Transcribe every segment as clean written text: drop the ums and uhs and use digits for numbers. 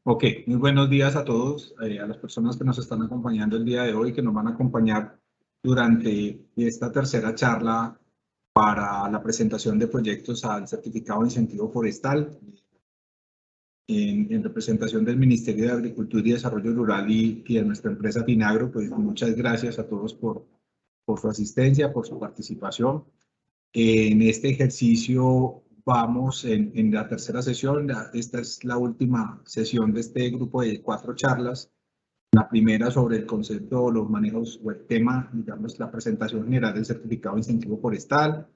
Ok, muy buenos días a todos, a las personas que nos están acompañando el día de hoy, que nos van a acompañar durante esta tercera charla para la presentación de proyectos al certificado de incentivo forestal en representación del Ministerio de Agricultura y Desarrollo Rural y de nuestra empresa Finagro. Pues muchas gracias a todos por su asistencia, por su participación. En este ejercicio vamos en la tercera sesión. Esta es la última sesión de este grupo de 4 charlas. La primera sobre el concepto, los manejos o el tema, digamos, la presentación general del certificado de incentivo forestal.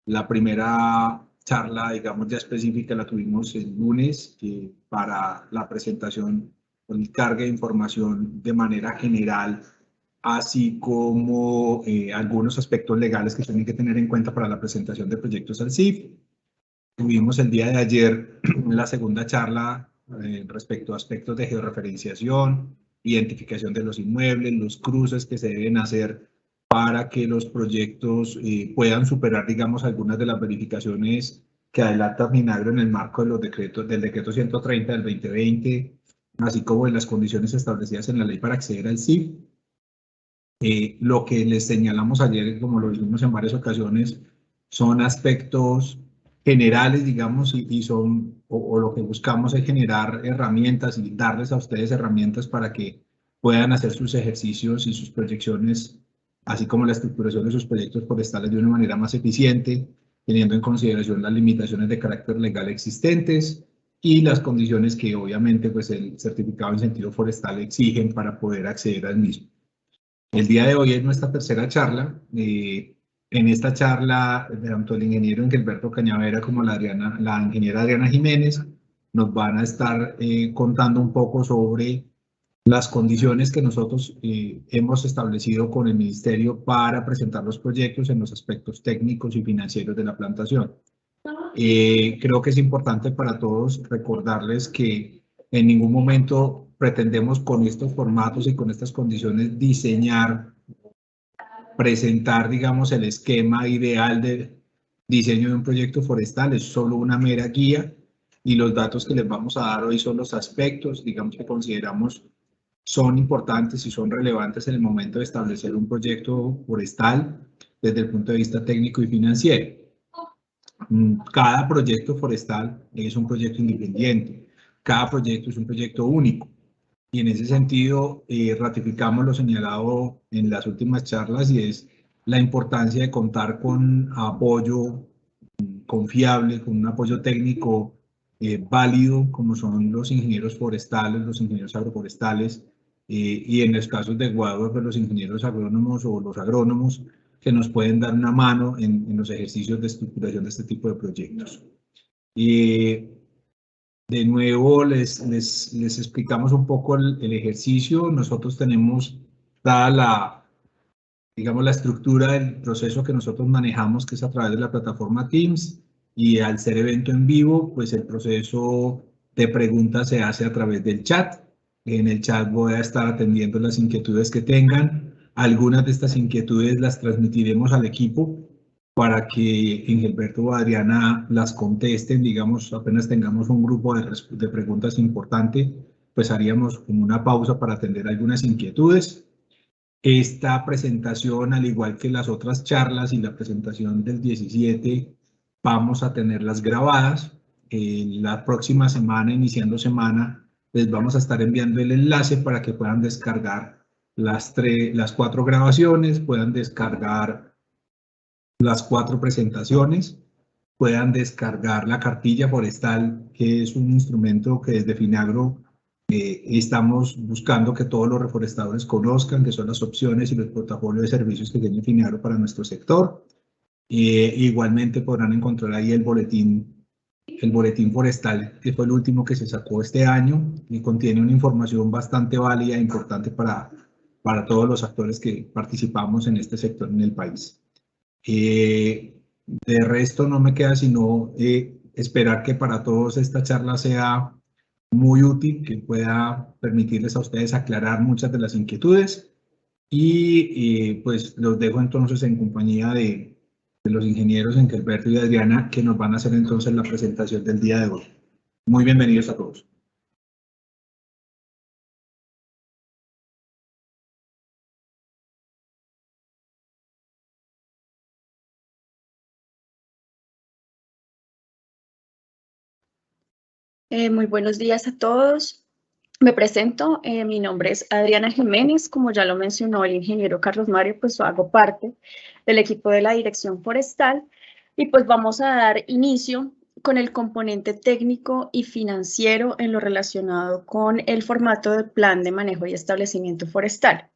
La primera charla, digamos, ya específica la tuvimos el lunes para la presentación con carga de información de manera general, así como algunos aspectos legales que tienen que tener en cuenta para la presentación de proyectos al CIF. Tuvimos el día de ayer la segunda charla respecto a aspectos de georreferenciación, identificación de los inmuebles, los cruces que se deben hacer para que los proyectos puedan superar, digamos, algunas de las verificaciones que adelanta Finagro en el marco de los decretos, del decreto 130 del 2020, así como en las condiciones establecidas en la ley para acceder al CIF. Lo que les señalamos ayer, como lo vimos en varias ocasiones, son aspectos generales, digamos, y son, o lo que buscamos es generar herramientas y darles a ustedes herramientas para que puedan hacer sus ejercicios y sus proyecciones, así como la estructuración de sus proyectos forestales de una manera más eficiente, teniendo en consideración las limitaciones de carácter legal existentes y las condiciones que obviamente pues, el certificado de incentivo forestal exigen para poder acceder al mismo. El día de hoy es nuestra tercera charla. En esta charla, tanto el ingeniero Engelberto Cañavera como la ingeniera Adriana Jiménez nos van a estar contando un poco sobre las condiciones que nosotros hemos establecido con el Ministerio para presentar los proyectos en los aspectos técnicos y financieros de la plantación. Creo que es importante para todos recordarles que en ningún momento pretendemos con estos formatos y con estas condiciones diseñar, presentar, digamos, el esquema ideal de diseño de un proyecto forestal. Es solo una mera guía y los datos que les vamos a dar hoy son los aspectos, digamos, que consideramos son importantes y son relevantes en el momento de establecer un proyecto forestal desde el punto de vista técnico y financiero. Cada proyecto forestal es un proyecto independiente, cada proyecto es un proyecto único. Y en ese sentido, ratificamos lo señalado en las últimas charlas y es la importancia de contar con apoyo confiable, con un apoyo técnico válido, como son los ingenieros forestales, los ingenieros agroforestales, y en los casos de Ecuador, pues los ingenieros agrónomos o los agrónomos que nos pueden dar una mano en los ejercicios de estructuración de este tipo de proyectos. De nuevo, les explicamos un poco el ejercicio. Nosotros tenemos dada digamos, la estructura del proceso que nosotros manejamos, que es a través de la plataforma Teams, y al ser evento en vivo, pues el proceso de preguntas se hace a través del chat. En el chat voy a estar atendiendo las inquietudes que tengan. Algunas de estas inquietudes las transmitiremos al equipo para que Engelberto o Adriana las contesten, digamos, apenas tengamos un grupo de preguntas importante, pues haríamos como una pausa para atender algunas inquietudes. Esta presentación, al igual que las otras charlas y la presentación del 17, vamos a tenerlas grabadas. La próxima semana, iniciando semana, les vamos a estar enviando el enlace para que puedan descargar las 4 grabaciones, puedan descargar las 4 presentaciones, puedan descargar la cartilla forestal, que es un instrumento que desde Finagro estamos buscando que todos los reforestadores conozcan, que son las opciones y los portafolios de servicios que tiene Finagro para nuestro sector. Igualmente podrán encontrar ahí el boletín forestal, que fue el último que se sacó este año y contiene una información bastante válida e importante para todos los actores que participamos en este sector en el país. De resto no me queda sino esperar que para todos esta charla sea muy útil, que pueda permitirles a ustedes aclarar muchas de las inquietudes y pues los dejo entonces en compañía de los ingenieros Engelberto y Adriana, que nos van a hacer entonces la presentación del día de hoy. Muy bienvenidos a todos. Muy buenos días a todos. Me presento, mi nombre es Adriana Jiménez, como ya lo mencionó el ingeniero Carlos Mario, pues hago parte del equipo de la Dirección Forestal y pues vamos a dar inicio con el componente técnico y financiero en lo relacionado con el formato del plan de manejo y establecimiento forestal.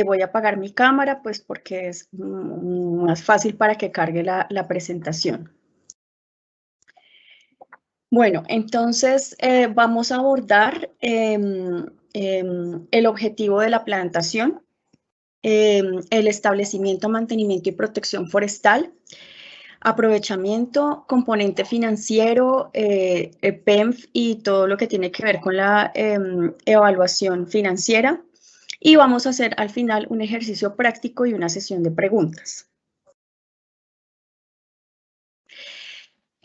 Voy a apagar mi cámara pues porque es más fácil para que cargue la presentación. Bueno, entonces vamos a abordar el objetivo de la plantación, el establecimiento, mantenimiento y protección forestal, aprovechamiento, componente financiero, PEMF y todo lo que tiene que ver con la evaluación financiera. Y vamos a hacer al final un ejercicio práctico y una sesión de preguntas.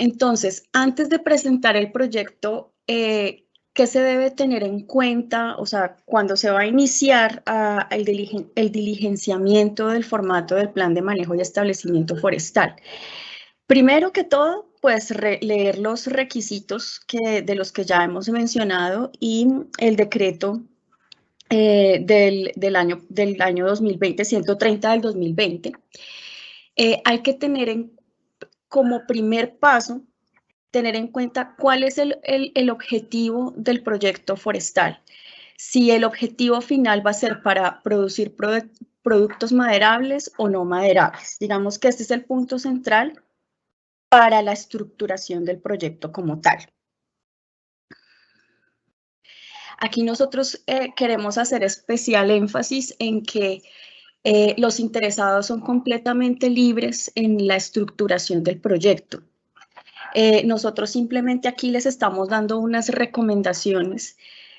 Entonces, antes de presentar el proyecto, ¿qué se debe tener en cuenta? O sea, cuando se va a iniciar el diligenciamiento del formato del plan de manejo y establecimiento forestal. Primero que todo, pues leer los requisitos de los que ya hemos mencionado y el decreto del año 2020, 130 del 2020. Hay que tener como primer paso, tener en cuenta cuál es el objetivo del proyecto forestal. Si el objetivo final va a ser para producir productos maderables o no maderables. Digamos que este es el punto central para la estructuración del proyecto como tal. Aquí nosotros queremos hacer especial énfasis en que los interesados son completamente libres en la estructuración del proyecto. Nosotros simplemente aquí les estamos dando unas recomendaciones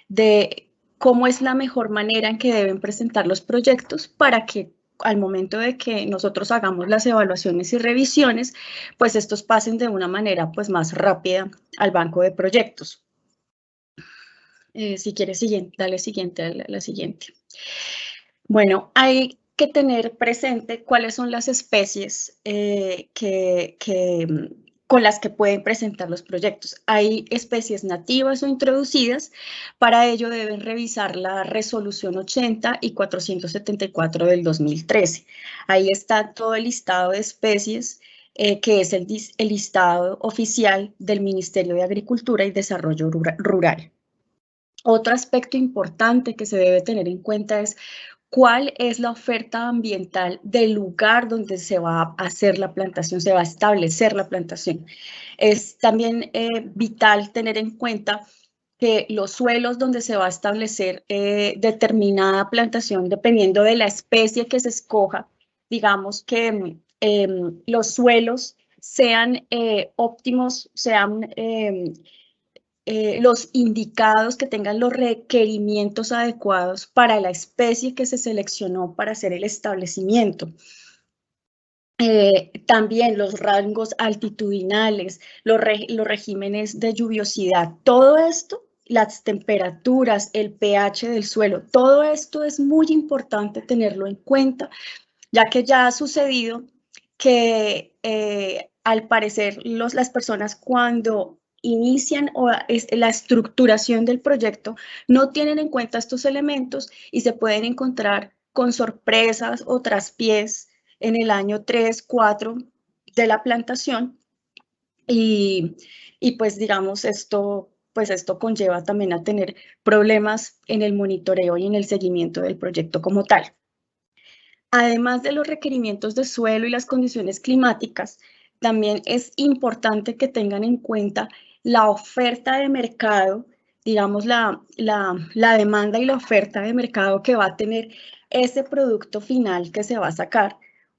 de cómo es la mejor manera en que deben presentar los proyectos para que al momento de que nosotros hagamos las evaluaciones y revisiones, pues estos pasen de una manera pues más rápida al banco de proyectos. Si quieres, dale siguiente, la siguiente. Bueno, hay que tener presente cuáles son las especies con las que pueden presentar los proyectos. Hay especies nativas o introducidas, para ello deben revisar la resolución 80 y 474 del 2013. Ahí está todo el listado de especies que es el listado oficial del Ministerio de Agricultura y Desarrollo Rural. Otro aspecto importante que se debe tener en cuenta es cuál es la oferta ambiental del lugar donde se va a hacer la plantación, se va a establecer la plantación. Es también vital tener en cuenta que los suelos donde se va a establecer determinada plantación, dependiendo de la especie que se escoja, digamos que los suelos sean óptimos, sean los indicados, que tengan los requerimientos adecuados para la especie que se seleccionó para hacer el establecimiento. También los rangos altitudinales, los regímenes de lluviosidad, todo esto, las temperaturas, el pH del suelo, todo esto es muy importante tenerlo en cuenta, ya que ya ha sucedido que al parecer las personas cuando inician la estructuración del proyecto no tienen en cuenta estos elementos y se pueden encontrar con sorpresas o traspiés en el año 3, 4 de la plantación y pues digamos esto conlleva también a tener problemas en el monitoreo y en el seguimiento del proyecto como tal. Además de los requerimientos de suelo y las condiciones climáticas, también es importante que tengan en cuenta la oferta de mercado, digamos la demanda y la oferta de mercado que va a tener ese producto final que se va a sacar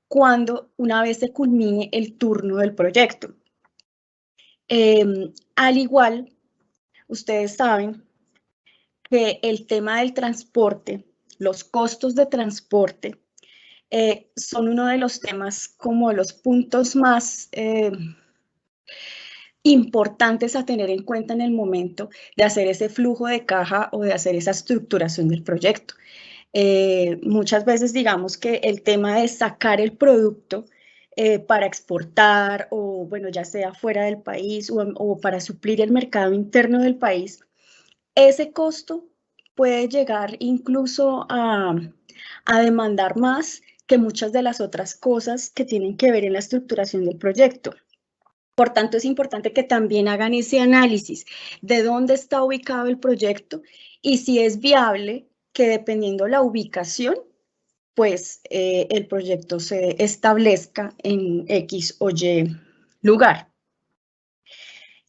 una vez se culmine el turno del proyecto. Al igual, ustedes saben que el tema del transporte, los costos de transporte, son uno de los temas como los puntos más importantes a tener en cuenta en el momento de hacer ese flujo de caja o de hacer esa estructuración del proyecto. Muchas veces digamos que el tema de sacar el producto para exportar o, bueno, ya sea fuera del país o para suplir el mercado interno del país, ese costo puede llegar incluso a demandar más que muchas de las otras cosas que tienen que ver en la estructuración del proyecto. Por tanto, es importante que también hagan ese análisis de dónde está ubicado el proyecto y si es viable que, dependiendo la ubicación, pues el proyecto se establezca en X o Y lugar.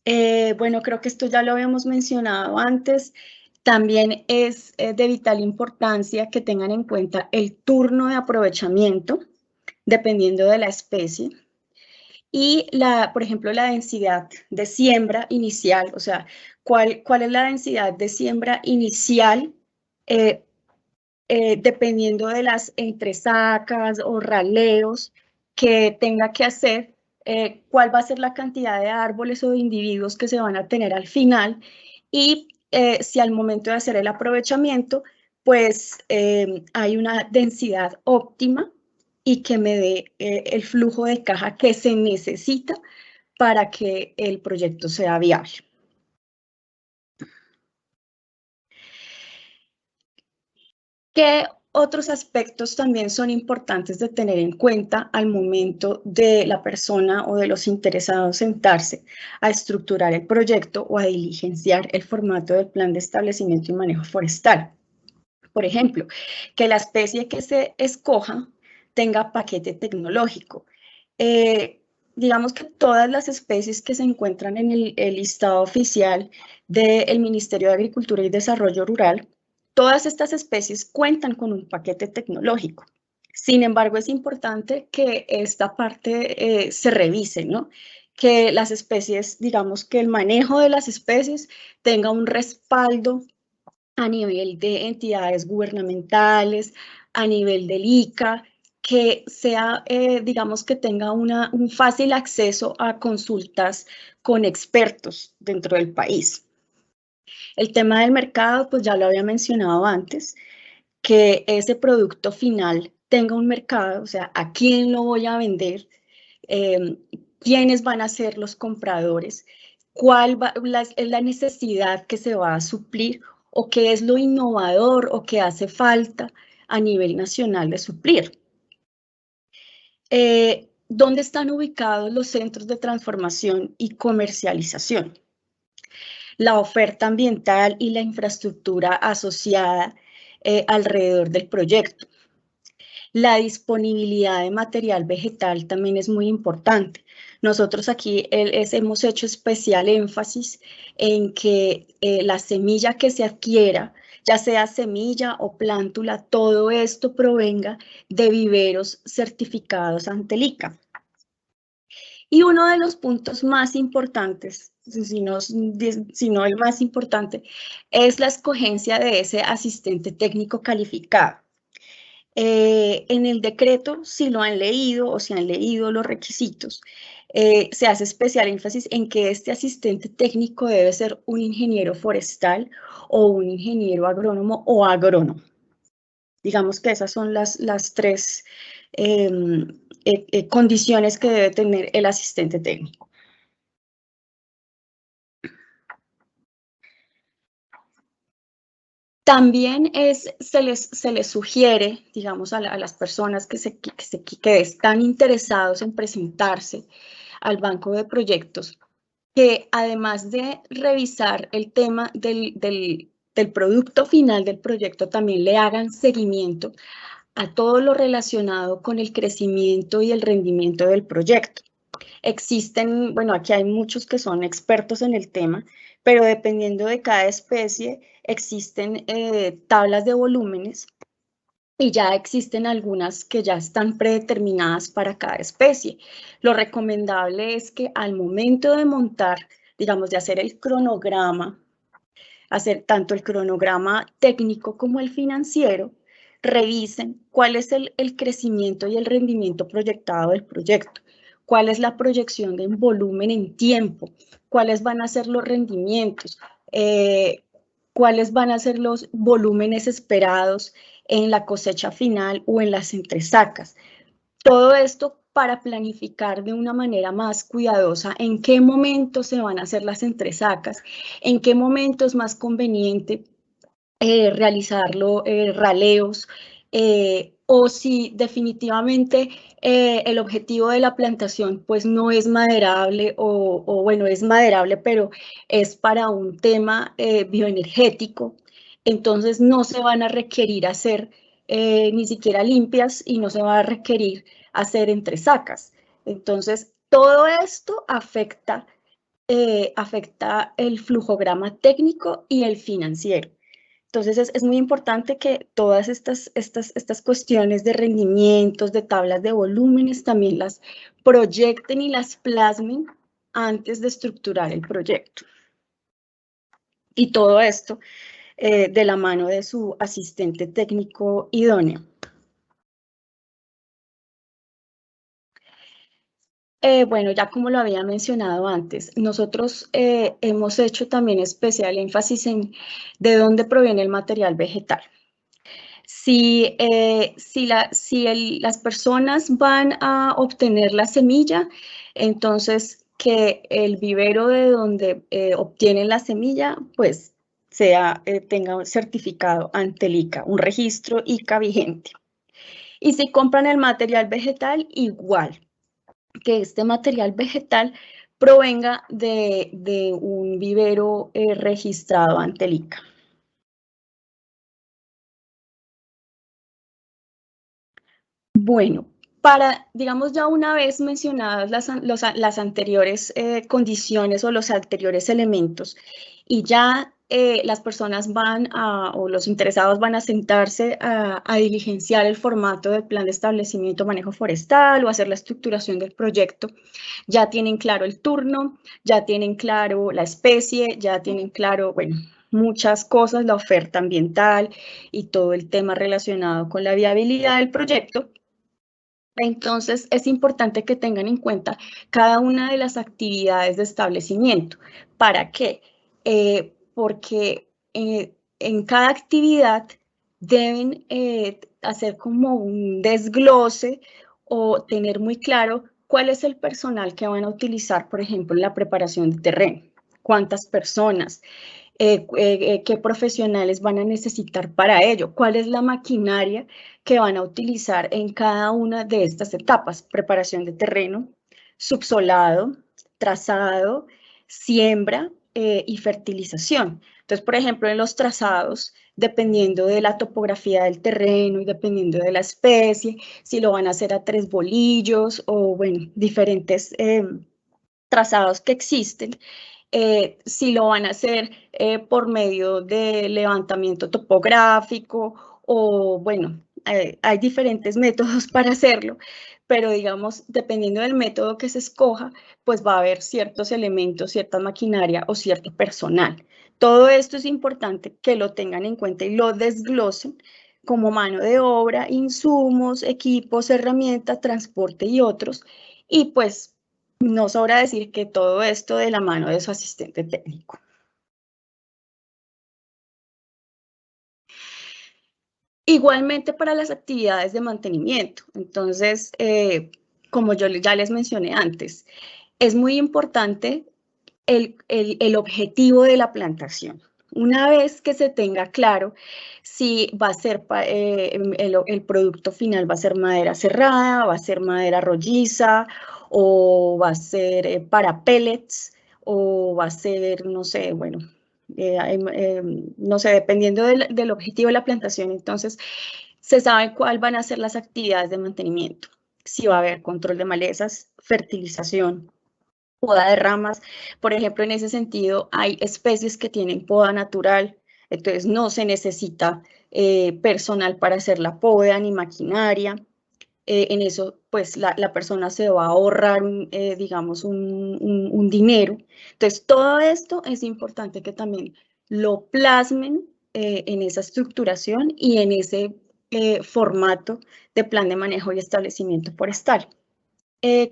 Bueno, creo que esto ya lo habíamos mencionado antes. También es de vital importancia que tengan en cuenta el turno de aprovechamiento, dependiendo de la especie. Y, por ejemplo, la densidad de siembra inicial, o sea, ¿cuál es la densidad de siembra inicial dependiendo de las entresacas o raleos que tenga que hacer, cuál va a ser la cantidad de árboles o de individuos que se van a tener al final y si al momento de hacer el aprovechamiento, pues hay una densidad óptima y que me dé el flujo de caja que se necesita para que el proyecto sea viable. ¿Qué otros aspectos también son importantes de tener en cuenta al momento de la persona o de los interesados sentarse a estructurar el proyecto o a diligenciar el formato del plan de establecimiento y manejo forestal? Por ejemplo, que la especie que se escoja tenga paquete tecnológico. Digamos que todas las especies que se encuentran en el listado oficial del Ministerio de Agricultura y Desarrollo Rural, todas estas especies cuentan con un paquete tecnológico. Sin embargo, es importante que esta parte se revise, ¿no? Que las especies, digamos que el manejo de las especies tenga un respaldo a nivel de entidades gubernamentales, a nivel del ICA, que sea, digamos, que tenga un fácil acceso a consultas con expertos dentro del país. El tema del mercado, pues ya lo había mencionado antes, que ese producto final tenga un mercado, o sea, a quién lo voy a vender, quiénes van a ser los compradores, cuál es la necesidad que se va a suplir o qué es lo innovador o qué hace falta a nivel nacional de suplir. ¿Dónde están ubicados los centros de transformación y comercialización? La oferta ambiental y la infraestructura asociada alrededor del proyecto. La disponibilidad de material vegetal también es muy importante. Nosotros aquí hemos hecho especial énfasis en que la semilla que se adquiera, ya sea semilla o plántula, todo esto provenga de viveros certificados ante el ICA. Y uno de los puntos más importantes, si no el más importante, es la escogencia de ese asistente técnico calificado. En el decreto, si lo han leído o si han leído los requisitos, se hace especial énfasis en que este asistente técnico debe ser un ingeniero forestal o un ingeniero agrónomo o agrónomo. Digamos que esas son las tres condiciones que debe tener el asistente técnico. También se les sugiere, digamos, a las personas que están interesados en presentarse al banco de proyectos, que además de revisar el tema del producto final del proyecto, también le hagan seguimiento a todo lo relacionado con el crecimiento y el rendimiento del proyecto. Existen, bueno, aquí hay muchos que son expertos en el tema, pero dependiendo de cada especie, existen tablas de volúmenes y ya existen algunas que ya están predeterminadas para cada especie. Lo recomendable es que al momento de montar, digamos, de hacer el cronograma, hacer tanto el cronograma técnico como el financiero, revisen cuál es el crecimiento y el rendimiento proyectado del proyecto, cuál es la proyección de volumen en tiempo, cuáles van a ser los rendimientos, cuáles van a ser los volúmenes esperados en la cosecha final o en las entresacas. Todo esto para planificar de una manera más cuidadosa en qué momento se van a hacer las entresacas, en qué momento es más conveniente realizarlo, raleos, o si definitivamente el objetivo de la plantación pues no es maderable o bueno, es maderable, pero es para un tema bioenergético, entonces no se van a requerir hacer ni siquiera limpias y no se va a requerir hacer entresacas. Entonces, todo esto afecta el flujograma técnico y el financiero. Entonces es muy importante que todas estas cuestiones de rendimientos, de tablas de volúmenes, también las proyecten y las plasmen antes de estructurar el proyecto. Y todo esto de la mano de su asistente técnico idóneo. Bueno, ya como lo había mencionado antes, nosotros hemos hecho también especial énfasis en de dónde proviene el material vegetal. Si las personas van a obtener la semilla, entonces que el vivero de donde obtienen la semilla, pues tenga un certificado ante el ICA, un registro ICA vigente. Y si compran el material vegetal, igual, que este material vegetal provenga de un vivero registrado ante el ICA. Bueno, digamos, ya una vez mencionadas las anteriores condiciones o los anteriores elementos, y ya las personas o los interesados van a sentarse a diligenciar el formato del plan de establecimiento manejo forestal o hacer la estructuración del proyecto, ya tienen claro el turno, ya tienen claro la especie, ya tienen claro, bueno, muchas cosas, la oferta ambiental y todo el tema relacionado con la viabilidad del proyecto. Entonces, es importante que tengan en cuenta cada una de las actividades de establecimiento. ¿Para qué? Porque en cada actividad deben hacer como un desglose o tener muy claro cuál es el personal que van a utilizar, por ejemplo, en la preparación de terreno, cuántas personas, qué profesionales van a necesitar para ello, cuál es la maquinaria que van a utilizar en cada una de estas etapas: preparación de terreno, subsolado, trazado, siembra y fertilización. Entonces, por ejemplo, en los trazados, dependiendo de la topografía del terreno y dependiendo de la especie, si lo van a hacer a 3 bolillos o, bueno, diferentes trazados que existen, si lo van a hacer por medio de levantamiento topográfico o, bueno, hay diferentes métodos para hacerlo, pero digamos, dependiendo del método que se escoja, pues va a haber ciertos elementos, cierta maquinaria o cierto personal. Todo esto es importante que lo tengan en cuenta y lo desglosen como mano de obra, insumos, equipos, herramientas, transporte y otros. Y pues no sobra decir que todo esto de la mano de su asistente técnico. Igualmente para las actividades de mantenimiento. Entonces, como yo ya les mencioné antes, es muy importante el objetivo de la plantación. Una vez que se tenga claro si va a ser el producto final va a ser madera cerrada, va a ser madera rolliza, o va a ser para pellets, o va a ser, no sé, bueno, no sé, dependiendo del objetivo de la plantación, entonces se sabe cuál van a ser las actividades de mantenimiento. Si va a haber control de malezas, fertilización, poda de ramas. Por ejemplo, en ese sentido, hay especies que tienen poda natural, entonces no se necesita personal para hacer la poda ni maquinaria. En eso, pues la persona se va a ahorrar, digamos, un dinero. Entonces, todo esto es importante que también lo plasmen en esa estructuración y en ese formato de plan de manejo y establecimiento forestal.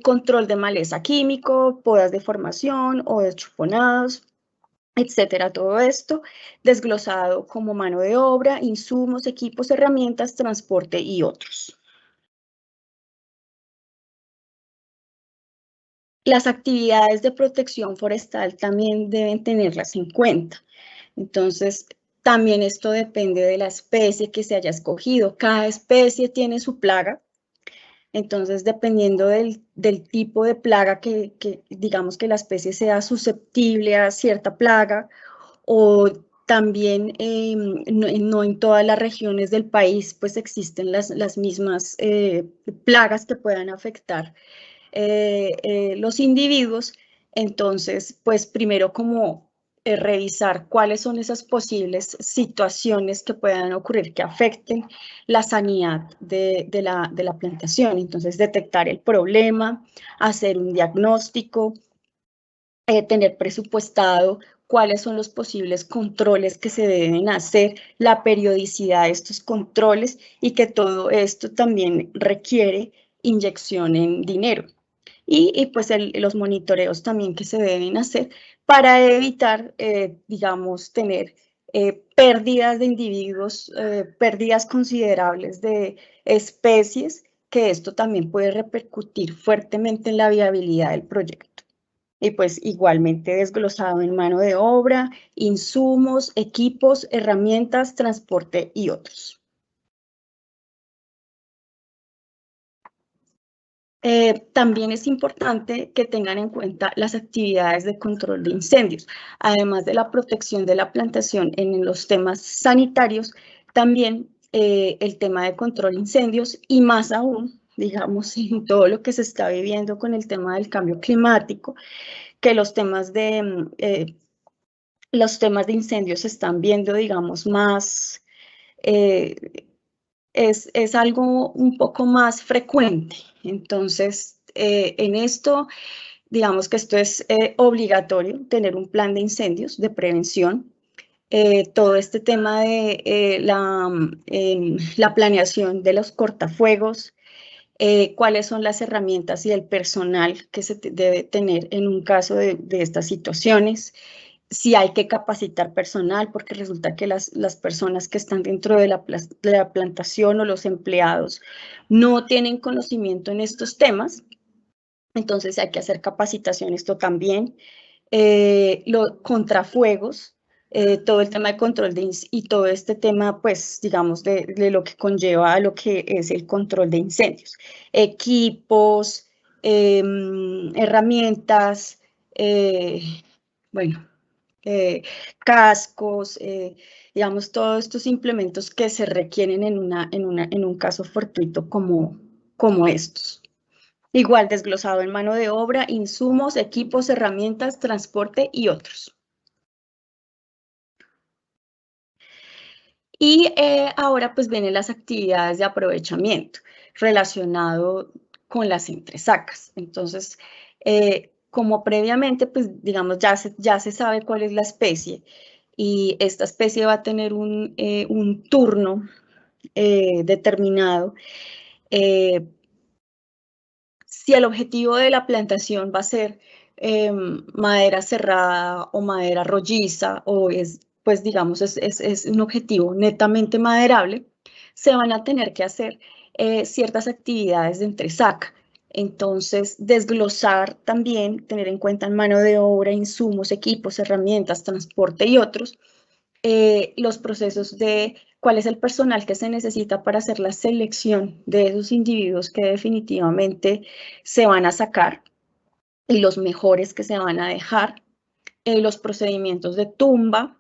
Control de maleza químico, podas de formación o de chuponados, etcétera. Todo esto desglosado como mano de obra, insumos, equipos, herramientas, transporte y otros. las actividades de protección forestal también deben tenerlas en cuenta. Entonces, también esto depende de la especie que se haya escogido. Cada especie tiene su plaga. Entonces, dependiendo del tipo de plaga que digamos que la especie sea susceptible a cierta plaga, o también no en todas las regiones del país pues existen las mismas plagas que puedan afectar los individuos. Entonces, pues primero como revisar cuáles son esas posibles situaciones que puedan ocurrir que afecten la sanidad de la plantación. Entonces, detectar el problema, hacer un diagnóstico, tener presupuestado cuáles son los posibles controles que se deben hacer, la periodicidad de estos controles y que todo esto también requiere inyección en dinero. Y pues los monitoreos también que se deben hacer para evitar, digamos, tener pérdidas de individuos, pérdidas considerables de especies, que esto también puede repercutir fuertemente en la viabilidad del proyecto. Y pues igualmente desglosado en mano de obra, insumos, equipos, herramientas, transporte y otros. También es importante que tengan en cuenta las actividades de control de incendios. Además de la protección de la plantación en los temas sanitarios, también el tema de control de incendios y más aún, digamos, en todo lo que se está viviendo con el tema del cambio climático, que los temas de incendios se están viendo, digamos, más, es algo un poco más frecuente. Entonces, en esto, digamos que esto es obligatorio, tener un plan de incendios, de prevención. Todo este tema de la planeación de los cortafuegos, cuáles son las herramientas y el personal que se debe tener en un caso de estas situaciones, si hay que capacitar personal, porque resulta que las personas que están dentro de la plantación o los empleados no tienen conocimiento en estos temas, entonces hay que hacer capacitación, esto también. Los contrafuegos, todo el tema de control y todo este tema, pues, digamos, de lo que conlleva a lo que es el control de incendios. Equipos, herramientas, bueno, cascos, digamos, todos estos implementos que se requieren en un caso fortuito como estos. Igual desglosado en mano de obra, insumos, equipos, herramientas, transporte y otros. Y ahora pues vienen las actividades de aprovechamiento relacionado con las entresacas. Entonces, como previamente, pues digamos, ya se sabe cuál es la especie y esta especie va a tener un turno determinado. Si el objetivo de la plantación va a ser madera cerrada o madera rolliza, o es, pues digamos, es un objetivo netamente maderable, se van a tener que hacer ciertas actividades de entresaca. Entonces, desglosar también, tener en cuenta en mano de obra, insumos, equipos, herramientas, transporte y otros, los procesos de cuál es el personal que se necesita para hacer la selección de esos individuos que definitivamente se van a sacar y los mejores que se van a dejar, los procedimientos de tumba,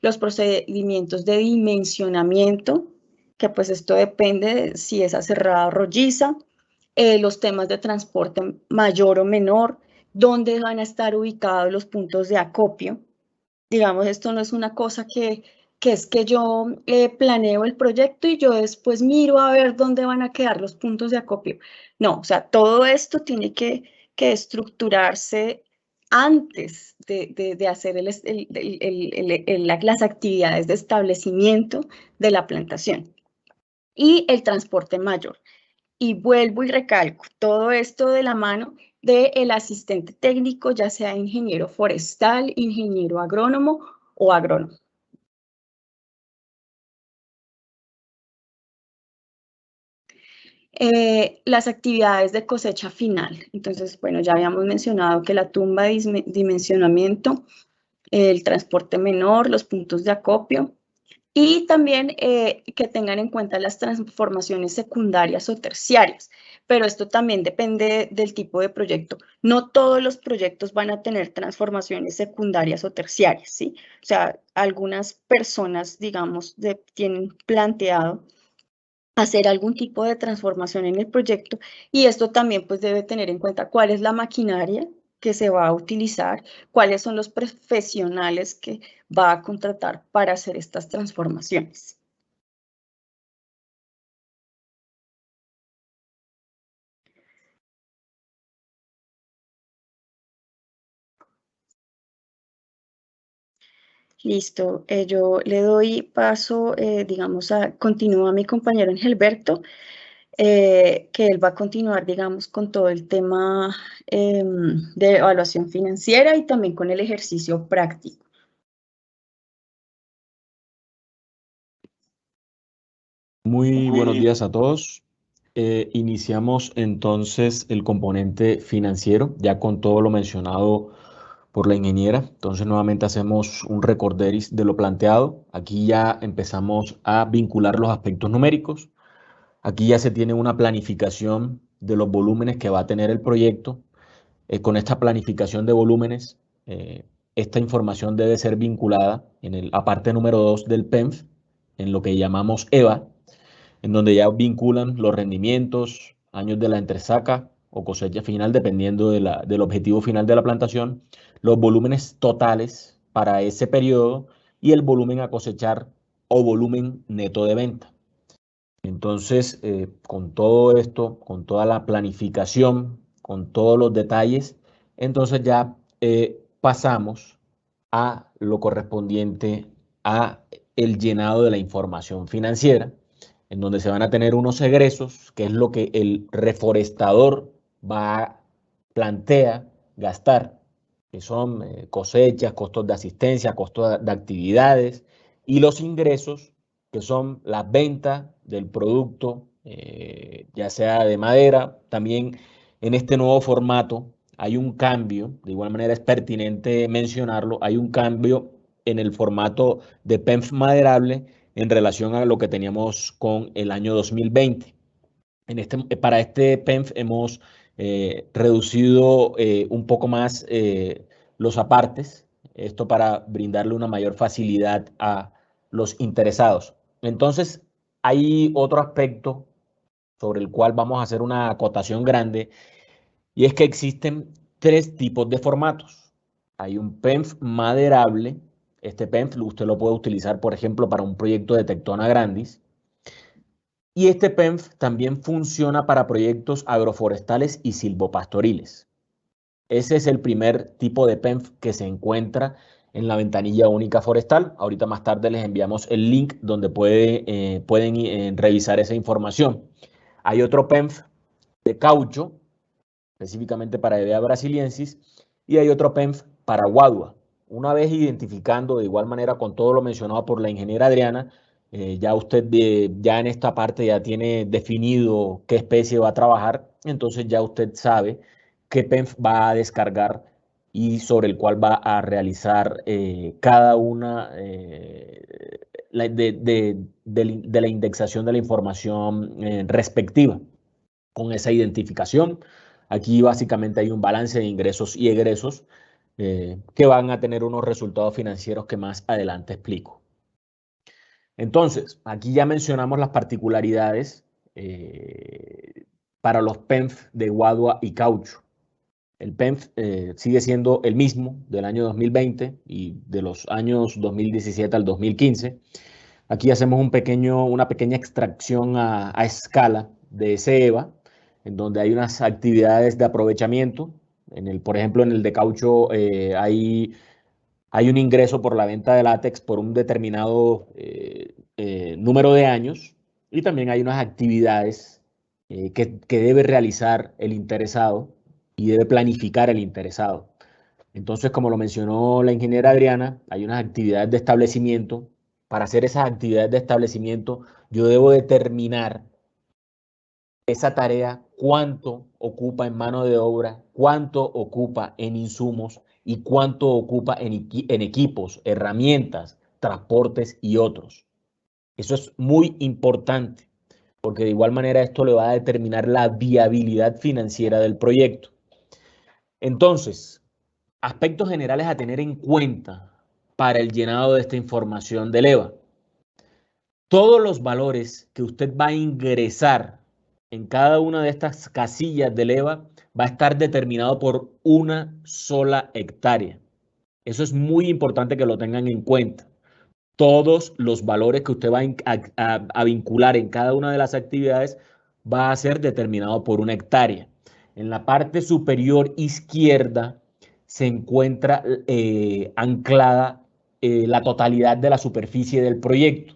los procedimientos de dimensionamiento, que pues esto depende de si es aserrada o rolliza, los temas de transporte mayor o menor, dónde van a estar ubicados los puntos de acopio. Digamos, esto no es una cosa que es que yo planeo el proyecto y yo después miro a ver dónde van a quedar los puntos de acopio. No, o sea, todo esto tiene que estructurarse antes de hacer las actividades de establecimiento de la plantación. Y el transporte mayor. Y vuelvo y recalco, todo esto de la mano del asistente técnico, ya sea ingeniero forestal, ingeniero agrónomo o agrónomo. Las actividades de cosecha final. Entonces, bueno, ya habíamos mencionado que la tumba de dimensionamiento, el transporte menor, los puntos de acopio y también que tengan en cuenta las transformaciones secundarias o terciarias. Pero esto también depende del tipo de proyecto. No todos los proyectos van a tener transformaciones secundarias o terciarias, ¿sí? O sea, algunas personas, digamos, tienen planteado hacer algún tipo de transformación en el proyecto y esto también pues debe tener en cuenta cuál es la maquinaria que se va a utilizar, cuáles son los profesionales que va a contratar para hacer estas transformaciones. Listo, yo le doy paso, digamos, continúa mi compañero Engelberto, que él va a continuar, digamos, con todo el tema de evaluación financiera y también con el ejercicio práctico. Muy buenos días a todos. Iniciamos entonces el componente financiero, ya con todo lo mencionado por la ingeniera. Entonces nuevamente hacemos un recorderis de lo planteado. Aquí ya empezamos a vincular los aspectos numéricos. Aquí ya se tiene una planificación de los volúmenes que va a tener el proyecto. Con esta planificación de volúmenes, esta información debe ser vinculada en el aparte número 2 del PEMF, en lo que llamamos EVA, en donde ya vinculan los rendimientos, años de la entresaca o cosecha final, dependiendo del objetivo final de la plantación, los volúmenes totales para ese periodo y el volumen a cosechar o volumen neto de venta. Entonces, con todo esto, con toda la planificación, con todos los detalles, entonces ya pasamos a lo correspondiente a el llenado de la información financiera, en donde se van a tener unos egresos, que es lo que el reforestador plantea gastar, que son cosechas, costos de asistencia, costos de actividades, y los ingresos, que son las ventas del producto, ya sea de madera. También en este nuevo formato hay un cambio, de igual manera es pertinente mencionarlo, hay un cambio en el formato de PEMF maderable en relación a lo que teníamos con el año 2020. Para este PEMF hemos reducido un poco más los apartes, esto para brindarle una mayor facilidad a los interesados. Entonces, hay otro aspecto sobre el cual vamos a hacer una acotación grande, y es que existen tres tipos de formatos. Hay un PEMF maderable. Este PEMF usted lo puede utilizar, por ejemplo, para un proyecto de Tectona Grandis. Y este PEMF también funciona para proyectos agroforestales y silvopastoriles. Ese es el primer tipo de PEMF que se encuentra en la ventanilla única forestal. Ahorita más tarde les enviamos el link donde pueden revisar esa información. Hay otro PEMF de caucho, específicamente para Hevea brasiliensis, y hay otro PEMF para guadua. Una vez identificando de igual manera con todo lo mencionado por la ingeniera Adriana, ya usted ya en esta parte ya tiene definido qué especie va a trabajar, entonces ya usted sabe qué PEMF va a descargar y sobre el cual va a realizar cada una de la indexación de la información respectiva. Con esa identificación, aquí básicamente hay un balance de ingresos y egresos que van a tener unos resultados financieros que más adelante explico. Entonces, aquí ya mencionamos las particularidades para los PEMF de guadua y caucho. El PEMF sigue siendo el mismo del año 2020 y de los años 2017 al 2015. Aquí hacemos una pequeña extracción a escala de ese EVA, en donde hay unas actividades de aprovechamiento. Por ejemplo, en el de caucho hay un ingreso por la venta de látex por un determinado número de años, y también hay unas actividades que debe realizar el interesado y debe planificar el interesado. Entonces, como lo mencionó la ingeniera Adriana, hay unas actividades de establecimiento. Para hacer esas actividades de establecimiento, yo debo determinar esa tarea, cuánto ocupa en mano de obra, cuánto ocupa en insumos y cuánto ocupa en equipos, herramientas, transportes y otros. Eso es muy importante, porque de igual manera esto le va a determinar la viabilidad financiera del proyecto. Entonces, aspectos generales a tener en cuenta para el llenado de esta información del EVA. Todos los valores que usted va a ingresar en cada una de estas casillas del EVA va a estar determinado por una sola hectárea. Eso es muy importante que lo tengan en cuenta. Todos los valores que usted va a vincular en cada una de las actividades va a ser determinado por una hectárea. En la parte superior izquierda se encuentra anclada la totalidad de la superficie del proyecto.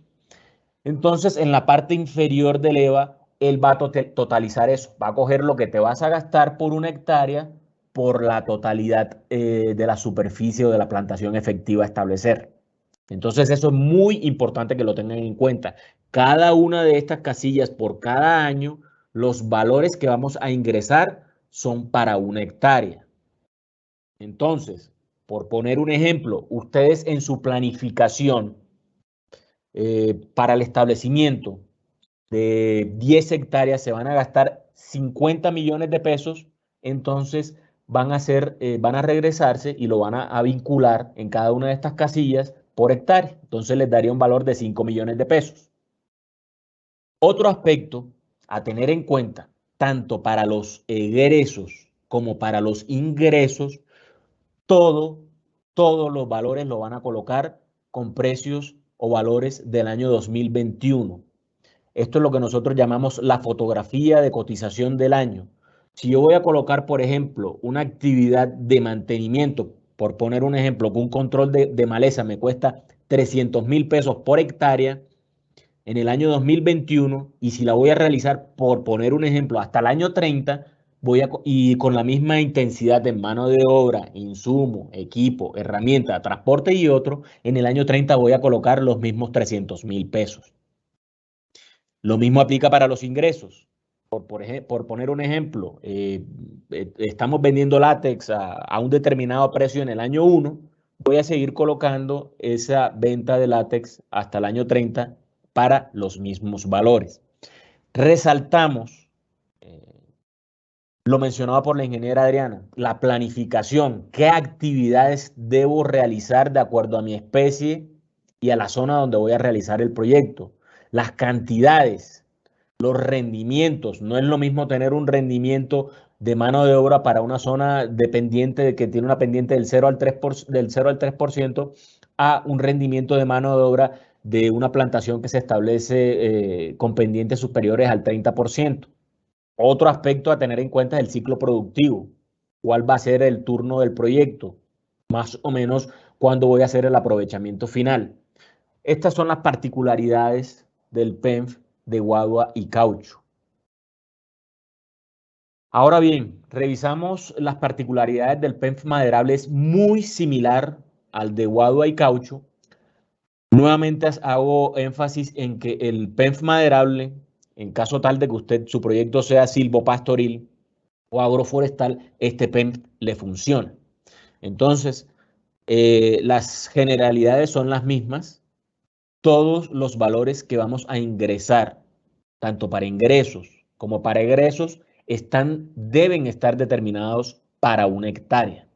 Entonces, en la parte inferior del EVA, él va a totalizar eso. Va a coger lo que te vas a gastar por una hectárea por la totalidad de la superficie o de la plantación efectiva a establecer. Entonces, eso es muy importante que lo tengan en cuenta. Cada una de estas casillas por cada año, los valores que vamos a ingresar son para una hectárea. Entonces, por poner un ejemplo, ustedes en su planificación para el establecimiento de 10 hectáreas se van a gastar 50 millones de pesos, entonces van a regresarse y lo van a vincular en cada una de estas casillas por hectárea. Entonces les daría un valor de 5 millones de pesos. Otro aspecto a tener en cuenta, tanto para los egresos como para los ingresos, todos los valores lo van a colocar con precios o valores del año 2021. Esto es lo que nosotros llamamos la fotografía de cotización del año. Si yo voy a colocar, por ejemplo, una actividad de mantenimiento, por poner un ejemplo, que un control de maleza me cuesta 300.000 pesos por hectárea en el año 2021, y si la voy a realizar, por poner un ejemplo, hasta el año 30, y con la misma intensidad en mano de obra, insumo, equipo, herramienta, transporte y otro, en el año 30 voy a colocar los mismos 300.000 pesos. Lo mismo aplica para los ingresos. Por poner un ejemplo, estamos vendiendo látex a un determinado precio en el año 1, voy a seguir colocando esa venta de látex hasta el año 30 para los mismos valores. Resaltamos, lo mencionaba por la ingeniera Adriana, la planificación, qué actividades debo realizar de acuerdo a mi especie y a la zona donde voy a realizar el proyecto, las cantidades, los rendimientos. No es lo mismo tener un rendimiento de mano de obra para una zona dependiente de que tiene una pendiente del 0 al 3% a un rendimiento de mano de obra de una plantación que se establece con pendientes superiores al 30%. Otro aspecto a tener en cuenta es el ciclo productivo. ¿Cuál va a ser el turno del proyecto? Más o menos cuándo voy a hacer el aprovechamiento final. Estas son las particularidades del PENF de guadua y caucho. Ahora bien, revisamos las particularidades del PENF maderable. Es muy similar al de guadua y caucho. Nuevamente hago énfasis en que el PENF maderable, en caso tal de que su proyecto sea silvopastoril o agroforestal, este PENF le funciona. Entonces, las generalidades son las mismas. Todos los valores que vamos a ingresar, tanto para ingresos como para egresos, deben estar determinados para una hectárea.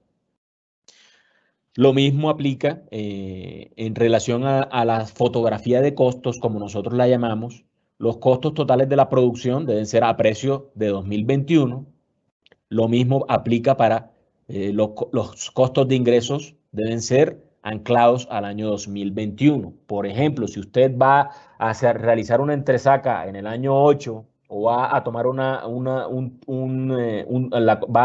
Lo mismo aplica en relación a la fotografía de costos, como nosotros la llamamos. Los costos totales de la producción deben ser a precio de 2021. Lo mismo aplica para los costos de ingresos, deben ser anclados al año 2021. Por ejemplo, si usted va a realizar una entresaca en el año 8 o va a tomar va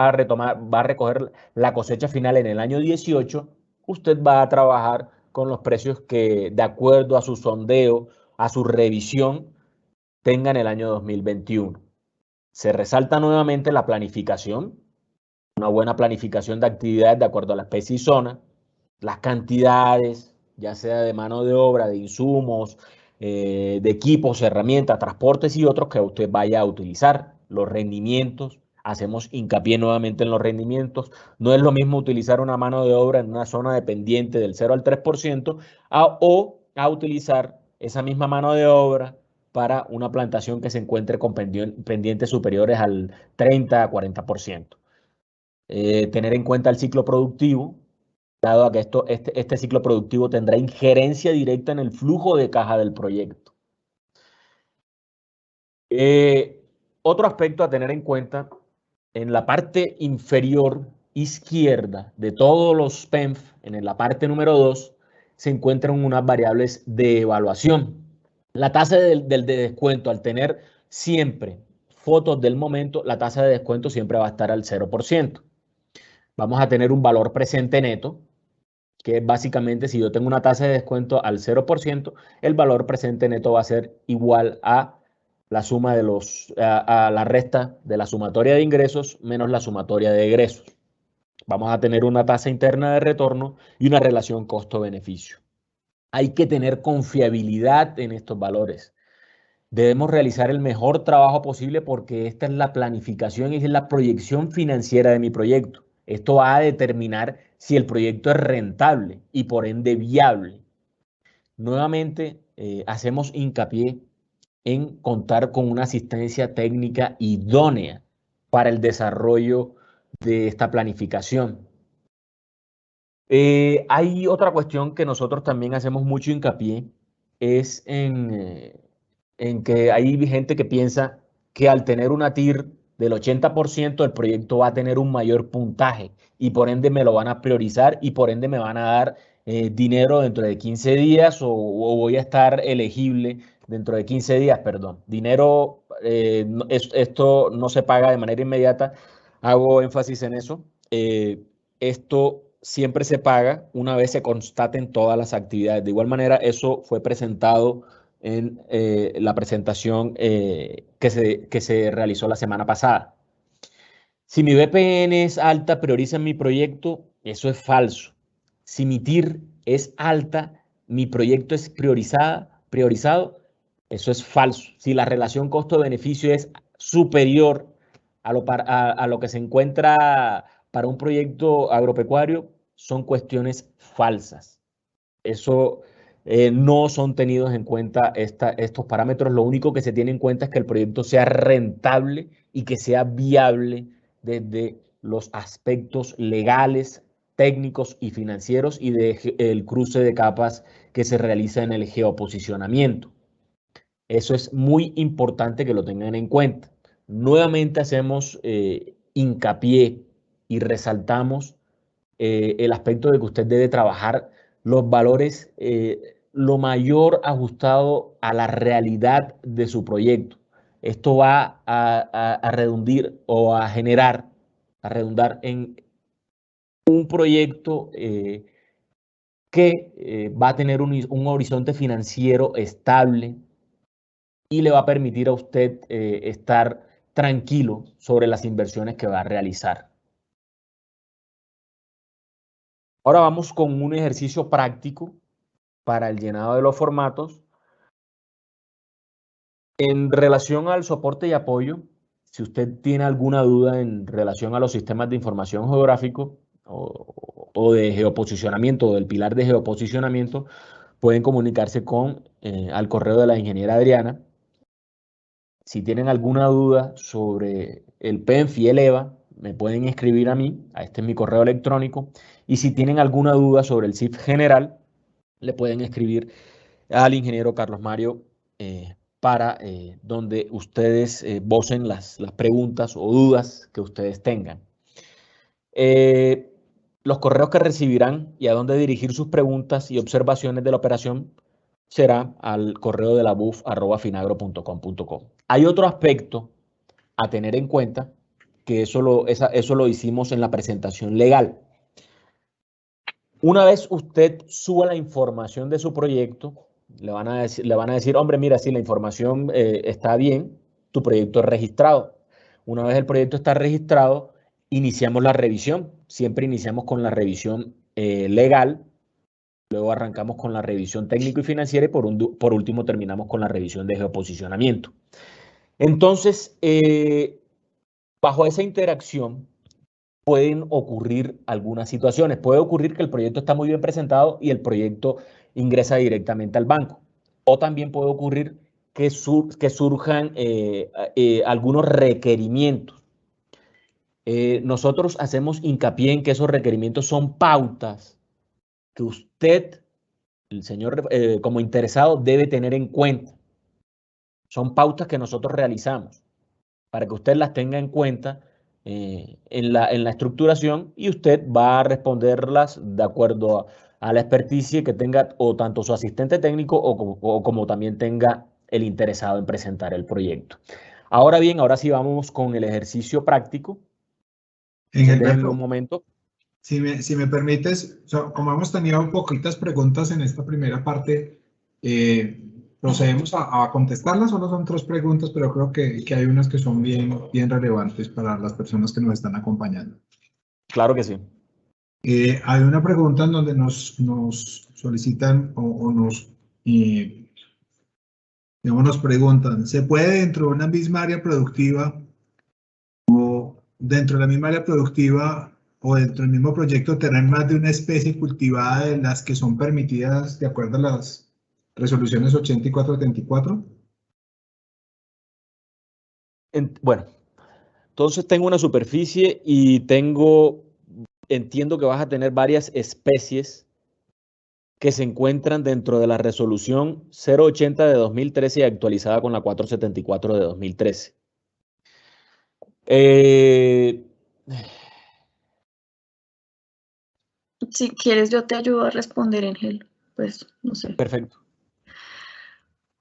a recoger la cosecha final en el año 18, usted va a trabajar con los precios que, de acuerdo a su sondeo, a su revisión, tenga en el año 2021. Se resalta nuevamente la planificación, una buena planificación de actividades de acuerdo a la especie y zona, las cantidades, ya sea de mano de obra, de insumos, de equipos, herramientas, transportes y otros que usted vaya a utilizar. los rendimientos. Hacemos hincapié nuevamente en los rendimientos. No es lo mismo utilizar una mano de obra en una zona dependiente del 0 al 3% o utilizar esa misma mano de obra para una plantación que se encuentre con pendientes superiores al 30 a 40%. Tener en cuenta el ciclo productivo, dado a que este ciclo productivo tendrá injerencia directa en el flujo de caja del proyecto. Otro aspecto a tener en cuenta, en la parte inferior izquierda de todos los PEMF, en la parte número 2, se encuentran unas variables de evaluación. La tasa de descuento, al tener siempre fotos del momento, la tasa de descuento siempre va a estar al 0%. Vamos a tener un valor presente neto, que es básicamente, si yo tengo una tasa de descuento al 0%, el valor presente neto va a ser igual a la suma de a la resta de la sumatoria de ingresos menos la sumatoria de egresos. Vamos a tener una tasa interna de retorno y una relación costo-beneficio. Hay que tener confiabilidad en estos valores. Debemos realizar el mejor trabajo posible porque esta es la planificación y es la proyección financiera de mi proyecto. Esto va a determinar si el proyecto es rentable y por ende viable. Nuevamente, hacemos hincapié en contar con una asistencia técnica idónea para el desarrollo de esta planificación. Hay otra cuestión que nosotros también hacemos mucho hincapié, es en que hay gente que piensa que al tener una TIR del 80% el proyecto va a tener un mayor puntaje y por ende me lo van a priorizar y por ende me van a dar dinero dentro de 15 días o voy a estar elegible dentro de 15 días, perdón. Dinero, esto no se paga de manera inmediata, hago énfasis en eso. Esto siempre se paga una vez se constaten todas las actividades. De igual manera, eso fue presentado en la presentación que se realizó la semana pasada. Si mi BPN es alta, prioriza mi proyecto, eso es falso. Si mi TIR es alta, mi proyecto es priorizado, eso es falso. Si la relación costo-beneficio es superior a lo que se encuentra para un proyecto agropecuario, son cuestiones falsas. Eso no son tenidos en cuenta estos parámetros. Lo único que se tiene en cuenta es que el proyecto sea rentable y que sea viable desde los aspectos legales, técnicos y financieros y del cruce de capas que se realiza en el geoposicionamiento. Eso es muy importante que lo tengan en cuenta. Nuevamente hacemos hincapié y resaltamos el aspecto de que usted debe trabajar los valores lo mayor ajustado a la realidad de su proyecto. Esto va a redundar o a redundar en un proyecto que va a tener un horizonte financiero estable y le va a permitir a usted estar tranquilo sobre las inversiones que va a realizar. Ahora vamos con un ejercicio práctico para el llenado de los formatos. En relación al soporte y apoyo, si usted tiene alguna duda en relación a los sistemas de información geográfico o de geoposicionamiento o del pilar de geoposicionamiento, pueden comunicarse al correo de la ingeniera Adriana. Si tienen alguna duda sobre el PENF y el EVA, me pueden escribir a mí, este es mi correo electrónico. Y si tienen alguna duda sobre el CIF general, le pueden escribir al ingeniero Carlos Mario para donde ustedes vocen las preguntas o dudas que ustedes tengan. Los correos que recibirán y a dónde dirigir sus preguntas y observaciones de la operación será al correo de la buf@finagro.com.co. Hay otro aspecto a tener en cuenta, que eso lo hicimos en la presentación legal. Una vez usted suba la información de su proyecto, le van a decir, hombre, mira, si la información está bien, tu proyecto es registrado. Una vez el proyecto está registrado, iniciamos la revisión. Siempre iniciamos con la revisión legal, luego arrancamos con la revisión técnico y financiera y por último terminamos con la revisión de geoposicionamiento. Entonces, bajo esa interacción pueden ocurrir algunas situaciones. Puede ocurrir que el proyecto está muy bien presentado y el proyecto ingresa directamente al banco. O también puede ocurrir que surjan algunos requerimientos. Nosotros hacemos hincapié en que esos requerimientos son pautas que usted, el señor, como interesado, debe tener en cuenta. Son pautas que nosotros realizamos para que usted las tenga en cuenta en la estructuración, y usted va a responderlas de acuerdo a la experticia que tenga o tanto su asistente técnico o como también tenga el interesado en presentar el proyecto. Ahora bien, ahora sí vamos con el ejercicio práctico. Déjenme un momento. Si me permites, como hemos tenido poquitas preguntas en esta primera parte, procedemos a contestarlas. Solo son 3 preguntas, pero creo que hay unas que son bien relevantes para las personas que nos están acompañando. Claro que sí. Hay una pregunta en donde nos solicitan o nos preguntan, ¿se puede dentro de una misma área productiva o dentro de la misma área productiva o dentro del mismo proyecto tener más de una especie cultivada de las que son permitidas de acuerdo a las resoluciones 80 y 474? Bueno, entonces tengo una superficie y entiendo que vas a tener varias especies que se encuentran dentro de la resolución 080 de 2013 y actualizada con la 474 de 2013. Si quieres, yo te ayudo a responder, Ángel. Pues, no sé. Perfecto.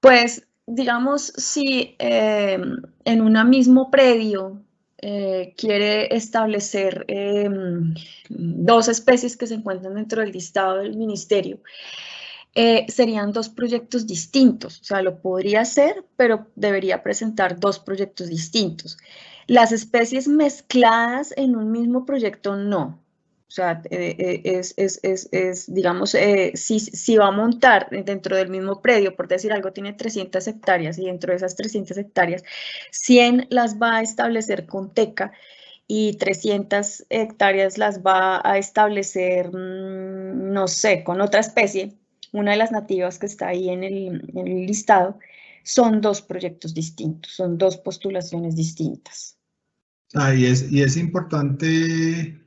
Pues, digamos, si en un mismo predio quiere establecer 2 especies que se encuentran dentro del listado del ministerio, serían 2 proyectos distintos. O sea, lo podría hacer, pero debería presentar 2 proyectos distintos. Las especies mezcladas en un mismo proyecto, no. O sea, digamos, si va a montar dentro del mismo predio, por decir algo, tiene 300 hectáreas y dentro de esas 300 hectáreas, 100 las va a establecer con teca y 300 hectáreas las va a establecer, no sé, con otra especie, una de las nativas que está ahí en el listado, son 2 proyectos distintos, son 2 postulaciones distintas. Y es importante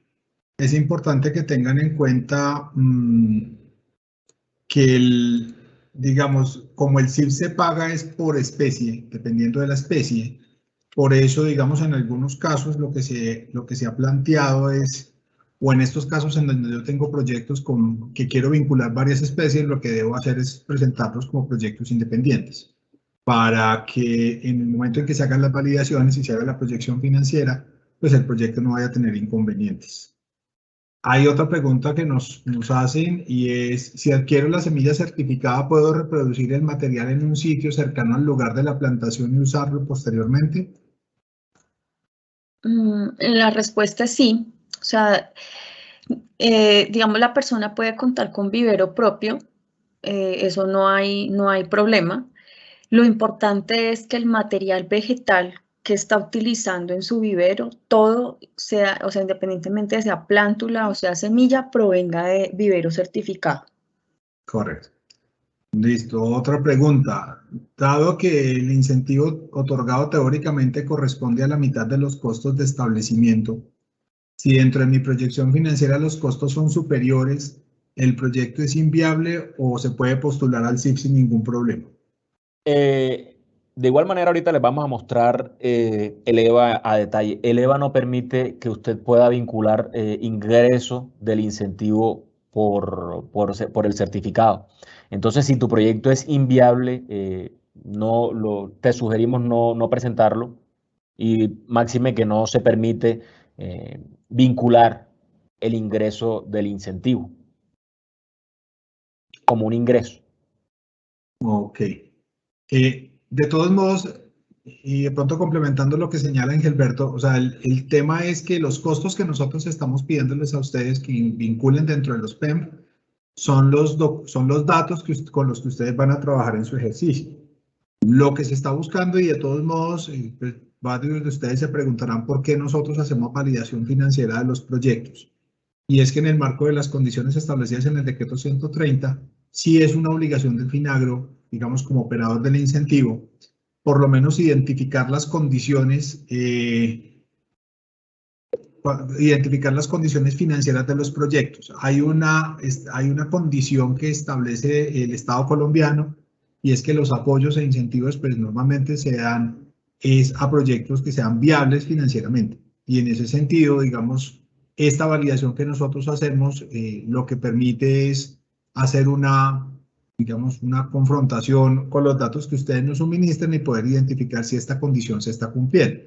que tengan en cuenta que digamos, como el CIF se paga es por especie, dependiendo de la especie. Por eso, digamos, en algunos casos lo que se ha planteado es, o en estos casos en donde yo tengo proyectos que quiero vincular varias especies, lo que debo hacer es presentarlos como proyectos independientes, para que en el momento en que se hagan las validaciones y se haga la proyección financiera, pues el proyecto no vaya a tener inconvenientes. Hay otra pregunta que nos hacen y es, si adquiero la semilla certificada, ¿puedo reproducir el material en un sitio cercano al lugar de la plantación y usarlo posteriormente? La respuesta es sí. O sea, digamos, la persona puede contar con vivero propio, eso no hay problema. Lo importante es que el material vegetal que está utilizando en su vivero, todo sea, o sea, independientemente de sea plántula o sea semilla, provenga de vivero certificado. Correcto. Listo. Otra pregunta. Dado que el incentivo otorgado teóricamente corresponde a la mitad de los costos de establecimiento, si dentro de mi proyección financiera los costos son superiores, ¿el proyecto es inviable o se puede postular al CIF sin ningún problema? De igual manera, ahorita les vamos a mostrar el EVA a detalle. El EVA no permite que usted pueda vincular ingreso del incentivo por el certificado. Entonces, si tu proyecto es inviable, te sugerimos no presentarlo, y máxime que no se permite vincular el ingreso del incentivo como un ingreso. Ok. De todos modos, y de pronto complementando lo que señala Engelberto, o sea, el tema es que los costos que nosotros estamos pidiéndoles a ustedes que vinculen dentro de los PEM son los datos con los que ustedes van a trabajar en su ejercicio. Lo que se está buscando, y de todos modos, pues, varios de ustedes se preguntarán por qué nosotros hacemos validación financiera de los proyectos. Y es que en el marco de las condiciones establecidas en el decreto 130, sí es una obligación del FINAGRO, digamos como operador del incentivo, por lo menos identificar las condiciones financieras de los proyectos. Hay una condición que establece el Estado colombiano, y es que los apoyos e incentivos pues normalmente se dan a proyectos que sean viables financieramente. Y en ese sentido, digamos, esta validación que nosotros hacemos lo que permite es hacer digamos, una confrontación con los datos que ustedes nos suministran y poder identificar si esta condición se está cumpliendo.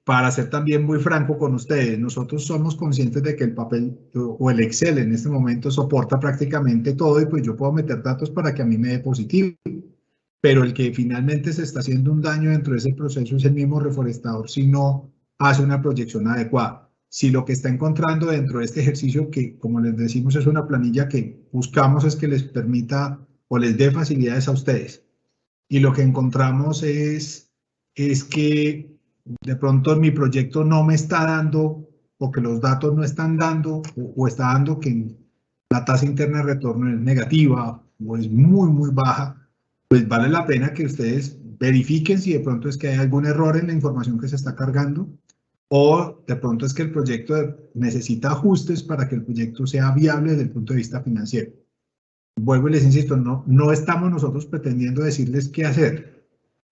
Para ser también muy franco con ustedes, nosotros somos conscientes de que el papel o el Excel en este momento soporta prácticamente todo, y pues yo puedo meter datos para que a mí me dé positivo, pero el que finalmente se está haciendo un daño dentro de ese proceso es el mismo reforestador si no hace una proyección adecuada. Si lo que está encontrando dentro de este ejercicio, que como les decimos es una planilla que buscamos es que les permita o les dé facilidades a ustedes, y lo que encontramos es que de pronto mi proyecto no me está dando, o que los datos no están dando, o está dando que la tasa interna de retorno es negativa o es muy, muy baja, pues vale la pena que ustedes verifiquen si de pronto es que hay algún error en la información que se está cargando, o de pronto es que el proyecto necesita ajustes para que el proyecto sea viable desde el punto de vista financiero. Vuelvo y les insisto, no estamos nosotros pretendiendo decirles qué hacer,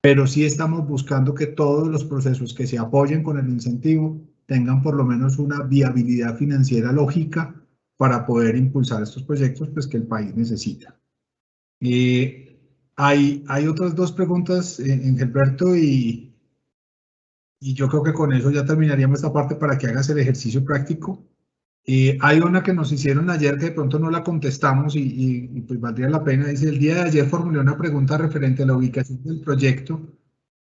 pero sí estamos buscando que todos los procesos que se apoyen con el incentivo tengan por lo menos una viabilidad financiera lógica para poder impulsar estos proyectos pues, que el país necesita. Hay otras dos preguntas, Engelberto, y yo creo que con eso ya terminaríamos esta parte para que hagas el ejercicio práctico. Hay una que nos hicieron ayer que de pronto no la contestamos y pues valdría la pena. Dice, el día de ayer formulé una pregunta referente a la ubicación del proyecto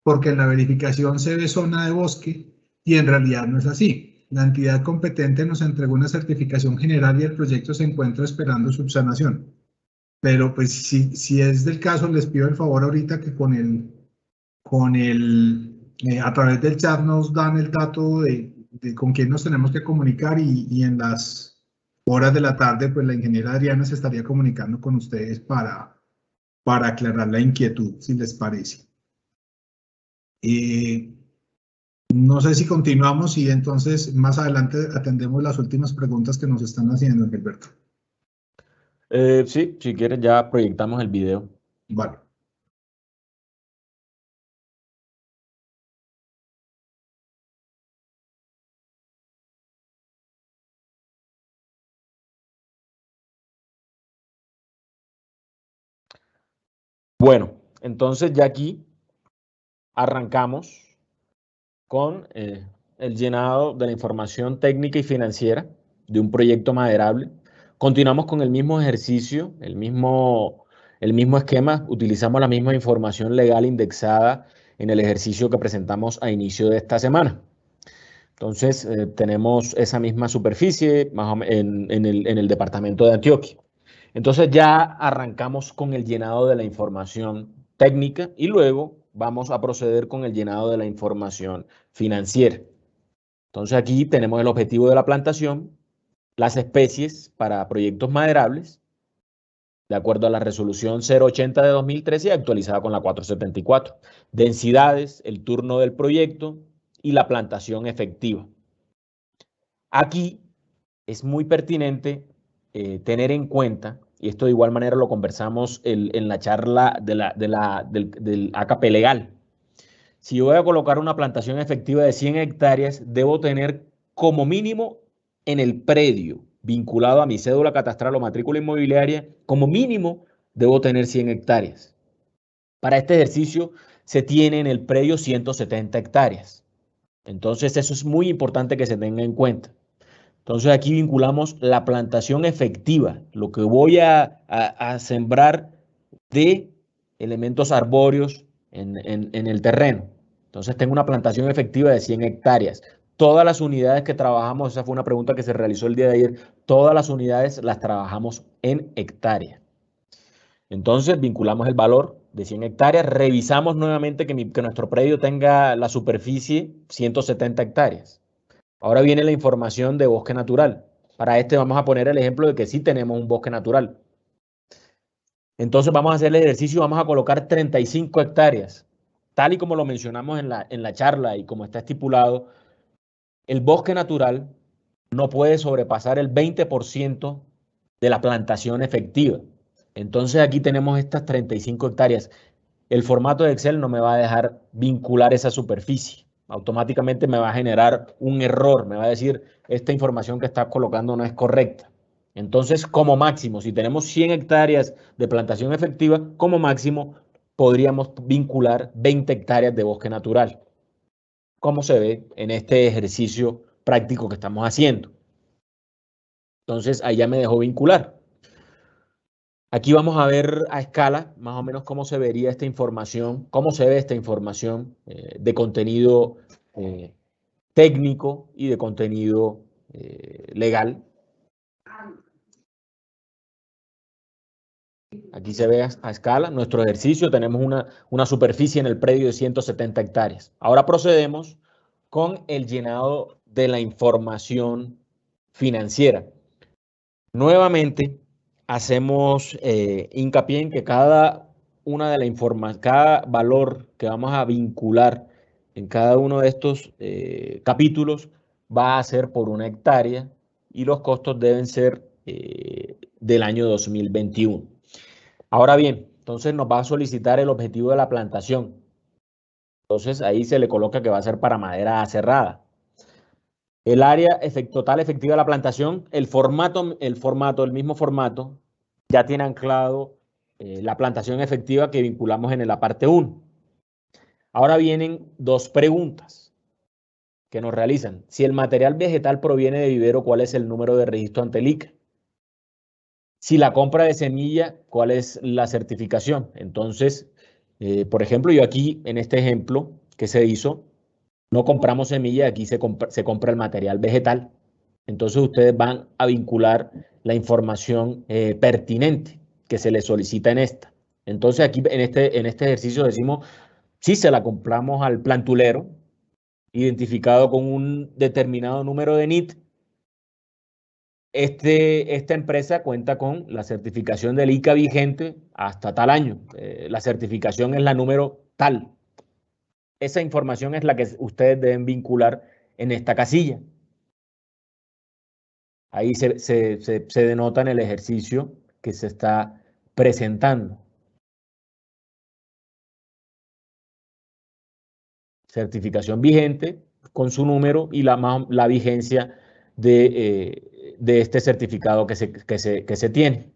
porque en la verificación se ve zona de bosque y en realidad no es así. La entidad competente nos entregó una certificación general y el proyecto se encuentra esperando subsanación. Pero pues si es del caso, les pido el favor ahorita que a través del chat nos dan el dato de con quién nos tenemos que comunicar, y en las horas de la tarde, pues la ingeniera Adriana se estaría comunicando con ustedes para aclarar la inquietud, si les parece. No sé si continuamos y entonces más adelante atendemos las últimas preguntas que nos están haciendo, Gilberto. Sí, si quieres ya proyectamos el video. Vale. Bueno, entonces ya aquí arrancamos con el llenado de la información técnica y financiera de un proyecto maderable. Continuamos con el mismo ejercicio, el mismo esquema, utilizamos la misma información legal indexada en el ejercicio que presentamos a inicio de esta semana. Entonces, tenemos esa misma superficie más o menos en el departamento de Antioquia. Entonces ya arrancamos con el llenado de la información técnica y luego vamos a proceder con el llenado de la información financiera. Entonces aquí tenemos el objetivo de la plantación, las especies para proyectos maderables, de acuerdo a la resolución 080 de 2013 actualizada con la 474. Densidades, el turno del proyecto y la plantación efectiva. Aquí es muy pertinente tener en cuenta, y esto de igual manera lo conversamos en la charla del AKP legal. Si yo voy a colocar una plantación efectiva de 100 hectáreas, debo tener como mínimo en el predio vinculado a mi cédula catastral o matrícula inmobiliaria, como mínimo debo tener 100 hectáreas. Para este ejercicio se tiene en el predio 170 hectáreas. Entonces eso es muy importante que se tenga en cuenta. Entonces aquí vinculamos la plantación efectiva, lo que voy a sembrar de elementos arbóreos en el terreno. Entonces tengo una plantación efectiva de 100 hectáreas. Todas las unidades que trabajamos, esa fue una pregunta que se realizó el día de ayer, todas las unidades las trabajamos en hectáreas. Entonces vinculamos el valor de 100 hectáreas, revisamos nuevamente que nuestro predio tenga la superficie 170 hectáreas. Ahora viene la información de bosque natural. Para este vamos a poner el ejemplo de que sí tenemos un bosque natural. Entonces vamos a hacer el ejercicio y vamos a colocar 35 hectáreas. Tal y como lo mencionamos en la charla y como está estipulado, el bosque natural no puede sobrepasar el 20% de la plantación efectiva. Entonces aquí tenemos estas 35 hectáreas. El formato de Excel no me va a dejar vincular esa superficie. Automáticamente me va a generar un error, me va a decir, esta información que estás colocando no es correcta. Entonces, como máximo, si tenemos 100 hectáreas de plantación efectiva, como máximo podríamos vincular 20 hectáreas de bosque natural, como se ve en este ejercicio práctico que estamos haciendo. Entonces, ahí ya me dejó vincular. Aquí vamos a ver a escala más o menos cómo se vería esta información, cómo se ve esta información de contenido técnico y de contenido legal. Aquí se ve a escala nuestro ejercicio. Tenemos una superficie en el predio de 170 hectáreas. Ahora procedemos con el llenado de la información financiera. Nuevamente, hacemos hincapié en que cada valor que vamos a vincular en cada uno de estos capítulos va a ser por 1 hectárea y los costos deben ser del año 2021. Ahora bien, entonces nos va a solicitar el objetivo de la plantación. Entonces ahí se le coloca que va a ser para madera cerrada. El área total efectiva de la plantación, el mismo formato, ya tiene anclado la plantación efectiva que vinculamos en la parte 1. Ahora vienen dos preguntas que nos realizan. Si el material vegetal proviene de vivero, ¿cuál es el número de registro ante el ICA? Si la compra de semilla, ¿cuál es la certificación? Entonces, por ejemplo, yo aquí en este ejemplo que se hizo, no compramos semilla, aquí se compra el material vegetal. Entonces ustedes van a vincular la información pertinente que se les solicita en esta. Entonces aquí en este ejercicio decimos, si se la compramos al plantulero, identificado con un determinado número de NIT, esta empresa cuenta con la certificación del ICA vigente hasta tal año. La certificación es la número tal. Esa información es la que ustedes deben vincular en esta casilla. Ahí se denota en el ejercicio que se está presentando. Certificación vigente con su número y la vigencia de este certificado que se tiene.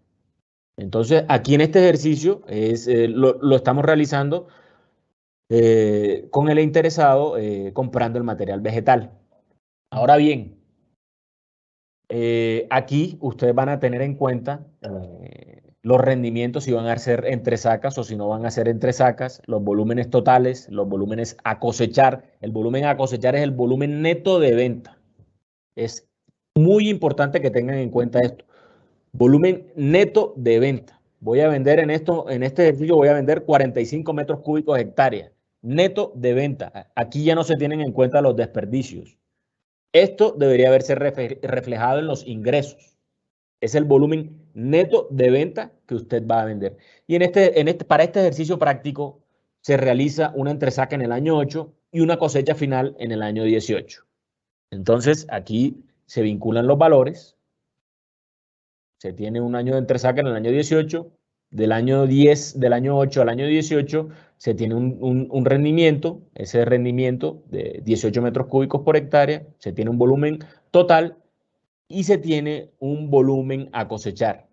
Entonces, aquí en este ejercicio lo estamos realizando con el interesado comprando el material vegetal. Ahora bien, aquí ustedes van a tener en cuenta los rendimientos, si van a ser entre sacas o si no van a ser entre sacas, los volúmenes totales, los volúmenes a cosechar. El volumen a cosechar es el volumen neto de venta. Es muy importante que tengan en cuenta esto. Volumen neto de venta. Voy a vender en este ejercicio voy a vender 45 metros cúbicos hectárea. Neto de venta. Aquí ya no se tienen en cuenta los desperdicios. Esto debería haberse reflejado en los ingresos. Es el volumen neto de venta que usted va a vender. Y para este ejercicio práctico se realiza una entresaca en el año 8 y una cosecha final en el año 18. Entonces aquí se vinculan los valores. Se tiene un año de entresaca en el año 18. Del año 8 al año 18 se tiene un rendimiento, ese rendimiento de 18 metros cúbicos por hectárea, se tiene un volumen total y se tiene un volumen a cosechar.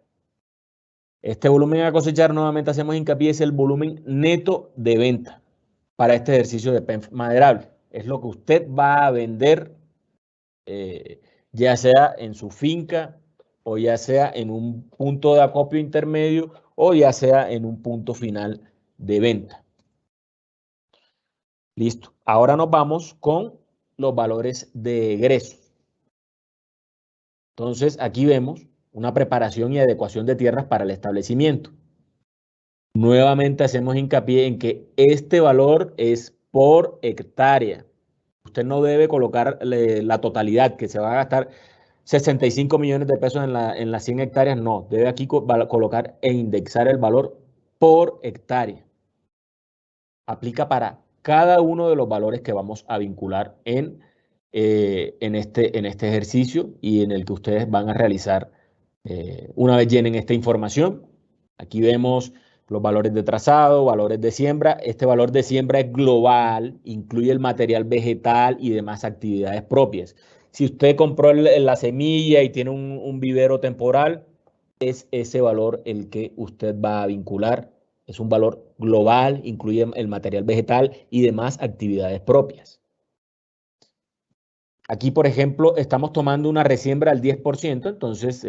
Este volumen a cosechar, nuevamente hacemos hincapié, es el volumen neto de venta para este ejercicio de PENF maderable. Es lo que usted va a vender, ya sea en su finca o ya sea en un punto de acopio intermedio o ya sea en un punto final de venta. Listo. Ahora nos vamos con los valores de egreso. Entonces, aquí vemos una preparación y adecuación de tierras para el establecimiento. Nuevamente hacemos hincapié en que este valor es por hectárea. Usted no debe colocar la totalidad, que se va a gastar 65 millones de pesos en las 100 hectáreas. No, debe aquí colocar e indexar el valor por hectárea. Aplica para cada uno de los valores que vamos a vincular en este ejercicio y en el que ustedes van a realizar una vez llenen esta información. Aquí vemos los valores de trazado, valores de siembra. Este valor de siembra es global, incluye el material vegetal y demás actividades propias. Si usted compró la semilla y tiene un vivero temporal, es ese valor el que usted va a vincular. Es un valor global, incluye el material vegetal y demás actividades propias. Aquí, por ejemplo, estamos tomando una resiembra al 10%, entonces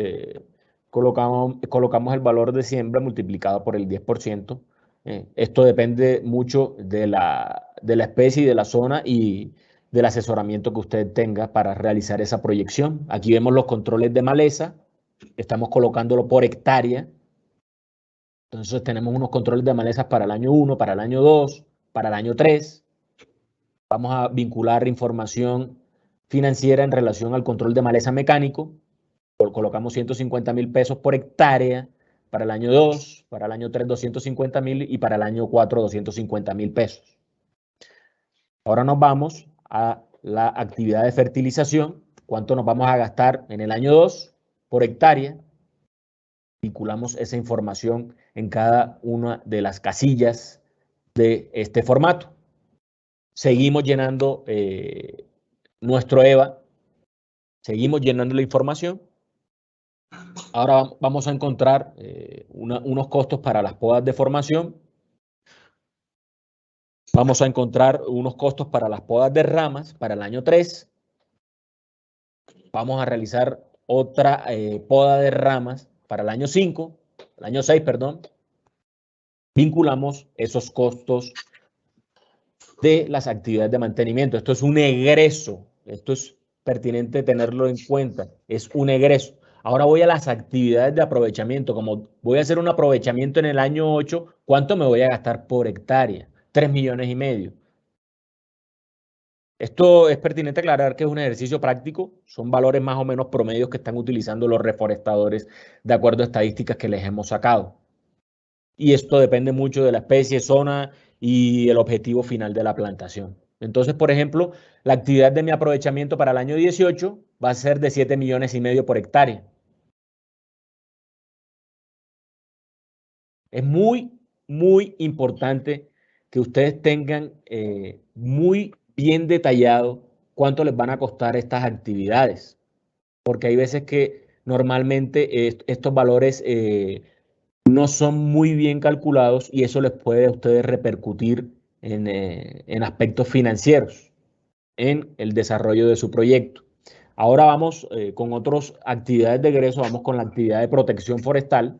colocamos el valor de siembra multiplicado por el 10%. Esto depende mucho de la especie y de la zona y del asesoramiento que usted tenga para realizar esa proyección. Aquí vemos los controles de maleza, estamos colocándolo por hectárea. Entonces tenemos unos controles de malezas para el año 1, para el año 2, para el año 3. Vamos a vincular información financiera en relación al control de maleza mecánico. Colocamos 150.000 pesos por hectárea para el año 2, para el año 3 250.000 y para el año 4 250.000 pesos. Ahora nos vamos a la actividad de fertilización. ¿Cuánto nos vamos a gastar en el año 2 por hectárea? Vinculamos esa información en cada una de las casillas de este formato. Seguimos llenando nuestro EVA, seguimos llenando la información. Ahora vamos a encontrar unos costos para las podas de formación. Vamos a encontrar unos costos para las podas de ramas para el año 3. Vamos a realizar otra poda de ramas para el año 5, el año 6, perdón. Vinculamos esos costos de las actividades de mantenimiento. Esto es un egreso, esto es pertinente tenerlo en cuenta, es un egreso. Ahora voy a las actividades de aprovechamiento. Como voy a hacer un aprovechamiento en el año 8, ¿cuánto me voy a gastar por hectárea? 3,5 millones. Esto es pertinente aclarar que es un ejercicio práctico, son valores más o menos promedios que están utilizando los reforestadores de acuerdo a estadísticas que les hemos sacado. Y esto depende mucho de la especie, zona y el objetivo final de la plantación. Entonces, por ejemplo, la actividad de mi aprovechamiento para el año 18 va a ser de 7,5 millones por hectárea. Es muy, muy importante que ustedes tengan muy bien detallado cuánto les van a costar estas actividades, porque hay veces que normalmente estos valores no son muy bien calculados y eso les puede a ustedes repercutir en aspectos financieros, en el desarrollo de su proyecto. Ahora vamos con otras actividades de egreso, vamos con la actividad de protección forestal.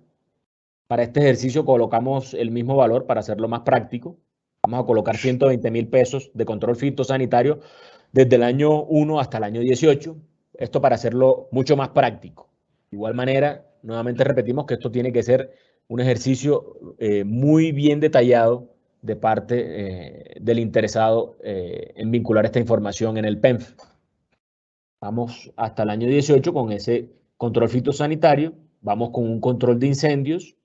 Para este ejercicio colocamos el mismo valor para hacerlo más práctico. Vamos a colocar 120.000 pesos de control fitosanitario desde el año 1 hasta el año 18. Esto para hacerlo mucho más práctico. De igual manera, nuevamente repetimos que esto tiene que ser un ejercicio muy bien detallado de parte del interesado en vincular esta información en el PENF. Vamos hasta el año 18 con ese control fitosanitario. Vamos con un control de incendios.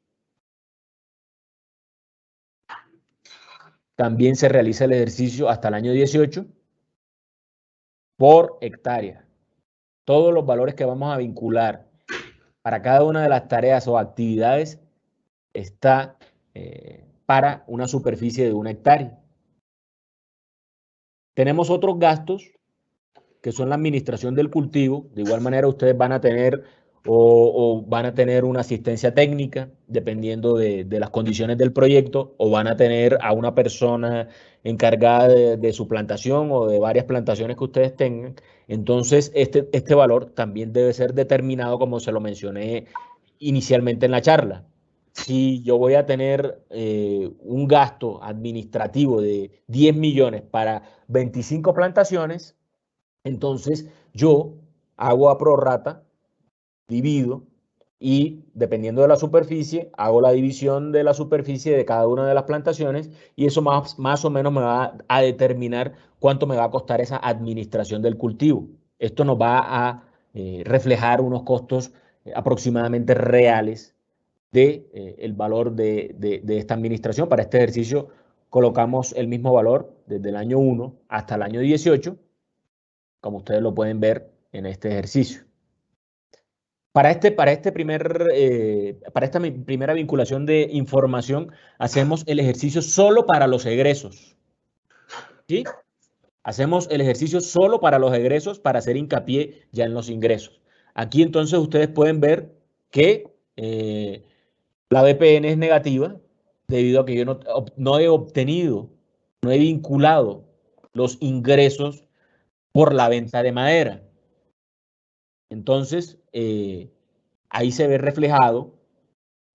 También se realiza el ejercicio hasta el año 18 por hectárea. Todos los valores que vamos a vincular para cada una de las tareas o actividades está para una superficie de 1 hectárea. Tenemos otros gastos que son la administración del cultivo. De igual manera ustedes van a tener o van a tener una asistencia técnica dependiendo de las condiciones del proyecto, o van a tener a una persona encargada de su plantación o de varias plantaciones que ustedes tengan. Entonces este valor también debe ser determinado como se lo mencioné inicialmente en la charla. Si yo voy a tener un gasto administrativo de 10 millones para 25 plantaciones, entonces yo hago a prorrata, divido y dependiendo de la superficie, hago la división de la superficie de cada una de las plantaciones y eso más o menos me va a determinar cuánto me va a costar esa administración del cultivo. Esto nos va a reflejar unos costos aproximadamente reales de el valor de esta administración. Para este ejercicio colocamos el mismo valor desde el año 1 hasta el año 18, como ustedes lo pueden ver en este ejercicio. Para esta primera vinculación de información, hacemos el ejercicio solo para los egresos. ¿Sí? Hacemos el ejercicio solo para los egresos para hacer hincapié ya en los ingresos. Aquí entonces ustedes pueden ver que la BPN es negativa debido a que yo no he obtenido, no he vinculado los ingresos por la venta de madera. Entonces, ahí se ve reflejado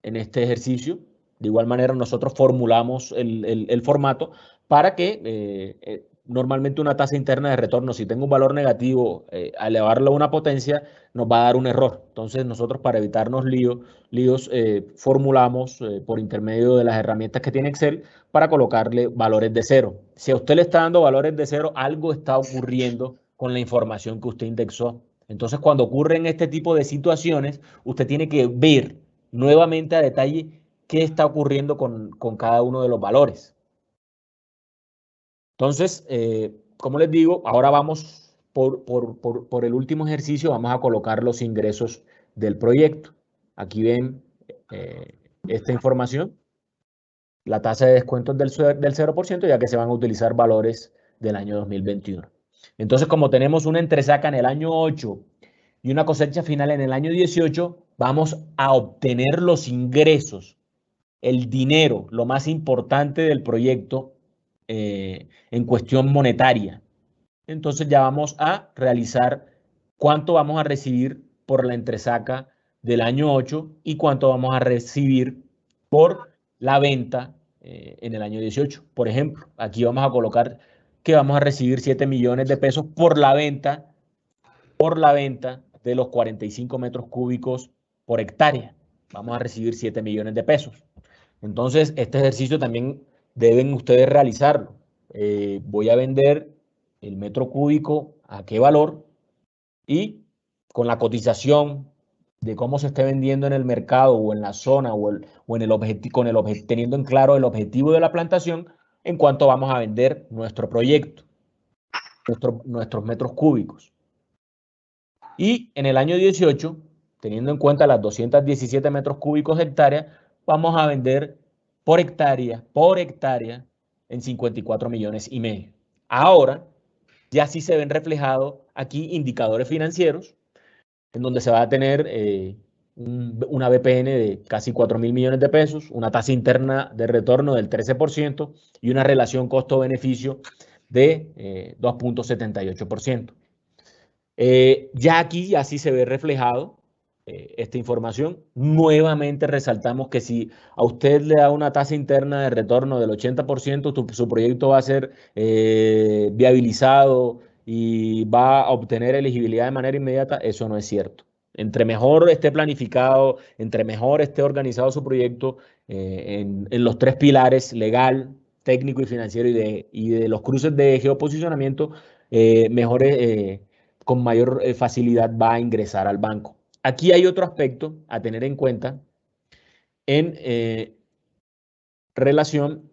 en este ejercicio. De igual manera, nosotros formulamos el formato para que normalmente una tasa interna de retorno, si tengo un valor negativo, al elevarlo a una potencia, nos va a dar un error. Entonces, nosotros para evitarnos líos formulamos por intermedio de las herramientas que tiene Excel para colocarle valores de cero. Si a usted le está dando valores de cero, algo está ocurriendo con la información que usted indexó. Entonces, cuando ocurren este tipo de situaciones, usted tiene que ver nuevamente a detalle qué está ocurriendo con cada uno de los valores. Entonces, como les digo, ahora vamos por el último ejercicio, vamos a colocar los ingresos del proyecto. Aquí ven esta información, la tasa de descuentos del 0%, ya que se van a utilizar valores del año 2021. Entonces, como tenemos una entresaca en el año 8 y una cosecha final en el año 18, vamos a obtener los ingresos, el dinero, lo más importante del proyecto en cuestión monetaria. Entonces ya vamos a realizar cuánto vamos a recibir por la entresaca del año 8 y cuánto vamos a recibir por la venta en el año 18. Por ejemplo, aquí vamos a colocar que vamos a recibir 7 millones de pesos por la venta de los 45 metros cúbicos por hectárea. Vamos a recibir 7 millones de pesos. Entonces, este ejercicio también deben ustedes realizarlo. Voy a vender el metro cúbico a qué valor y con la cotización de cómo se esté vendiendo en el mercado o en la zona teniendo en claro el objetivo de la plantación, en cuánto vamos a vender nuestro proyecto, nuestros metros cúbicos. Y en el año 18, teniendo en cuenta las 217 metros cúbicos hectárea, vamos a vender por hectárea, en 54 millones y medio. Ahora, ya sí se ven reflejados aquí indicadores financieros, en donde se va a tener una BPN de casi 4.000 millones de pesos, una tasa interna de retorno del 13% y una relación costo-beneficio de 2.78%. Ya aquí ya sí se ve reflejado esta información. Nuevamente resaltamos que si a usted le da una tasa interna de retorno del 80%, su proyecto va a ser viabilizado y va a obtener elegibilidad de manera inmediata. Eso no es cierto. Entre mejor esté planificado, entre mejor esté organizado su proyecto en los tres pilares, legal, técnico y financiero, y de los cruces de geoposicionamiento, con mayor facilidad va a ingresar al banco. Aquí hay otro aspecto a tener en cuenta en relación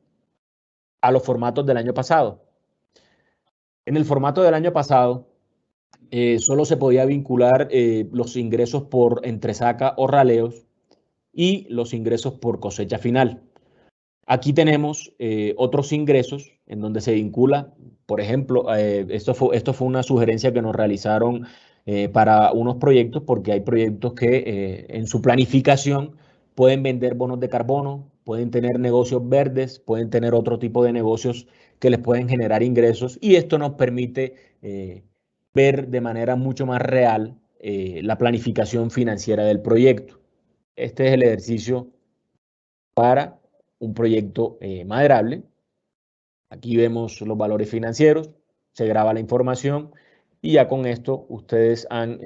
a los formatos del año pasado. En el formato del año pasado, solo se podía vincular los ingresos por entresaca o raleos y los ingresos por cosecha final. Aquí tenemos otros ingresos en donde se vincula, por ejemplo, esto fue una sugerencia que nos realizaron para unos proyectos, porque hay proyectos que en su planificación pueden vender bonos de carbono, pueden tener negocios verdes, pueden tener otro tipo de negocios que les pueden generar ingresos, y esto nos permite ver de manera mucho más real la planificación financiera del proyecto. Este es el ejercicio para un proyecto maderable. Aquí vemos los valores financieros, se graba la información y ya con esto ustedes han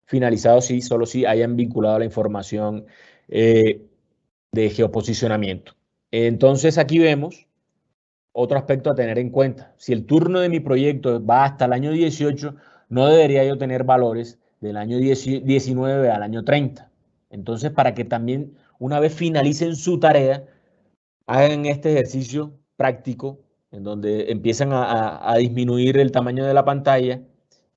finalizado si solo si hayan vinculado la información de geoposicionamiento. Entonces aquí vemos otro aspecto a tener en cuenta. Si el turno de mi proyecto va hasta el año 18, no debería yo tener valores del año 19 al año 30. Entonces, para que también una vez finalicen su tarea, hagan este ejercicio práctico en donde empiezan a disminuir el tamaño de la pantalla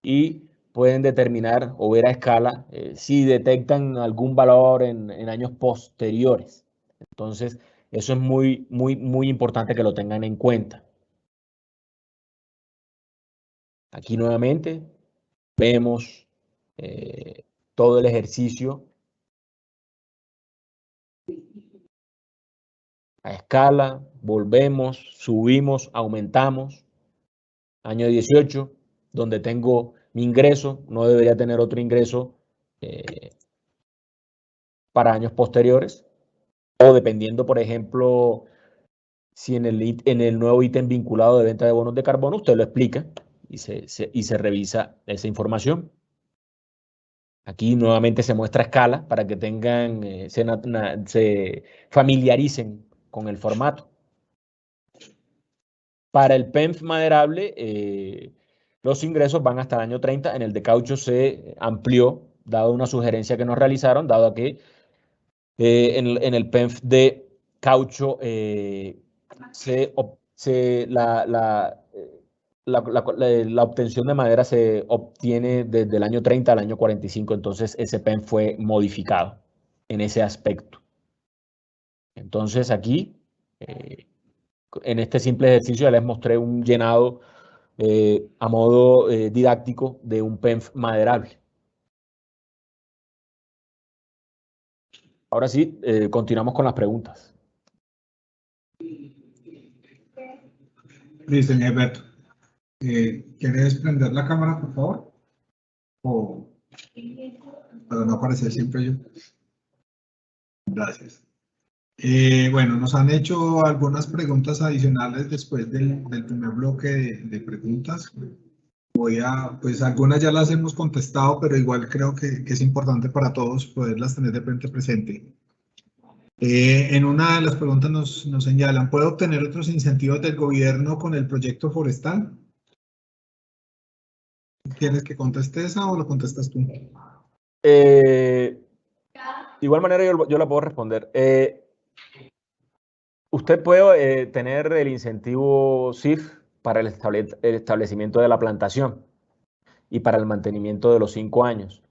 y pueden determinar o ver a escala si detectan algún valor en años posteriores. Entonces, eso es muy importante que lo tengan en cuenta. Aquí nuevamente vemos todo el ejercicio a escala, volvemos, subimos, aumentamos. Año 18, donde tengo mi ingreso, no debería tener otro ingreso para años posteriores. O dependiendo, por ejemplo, si en el nuevo ítem vinculado de venta de bonos de carbono, usted lo explica y se revisa esa información. Aquí nuevamente se muestra a escala para que tengan, se familiaricen con el formato. Para el PEMF maderable, los ingresos van hasta el año 30. En el de caucho se amplió, dado una sugerencia que nos realizaron, dado que en el PEMF de caucho la obtención de madera se obtiene desde el año 30 al año 45, entonces ese PEMF fue modificado en ese aspecto. Entonces aquí, en este simple ejercicio ya les mostré un llenado a modo didáctico de un PEMF maderable. Ahora sí, continuamos con las preguntas. Listo, señor Alberto. ¿Quieres prender la cámara, por favor? O para no aparecer siempre yo. Gracias. Bueno, nos han hecho algunas preguntas adicionales después del primer bloque de preguntas. Pues algunas ya las hemos contestado, pero igual creo que es importante para todos poderlas tener de frente presente. En una de las preguntas nos señalan, ¿puede obtener otros incentivos del gobierno con el proyecto forestal? ¿Quieres que conteste esa o lo contestas tú? De igual manera yo la puedo responder. Usted puede tener el incentivo CIF para el establecimiento de la plantación y para el mantenimiento de los 5 años,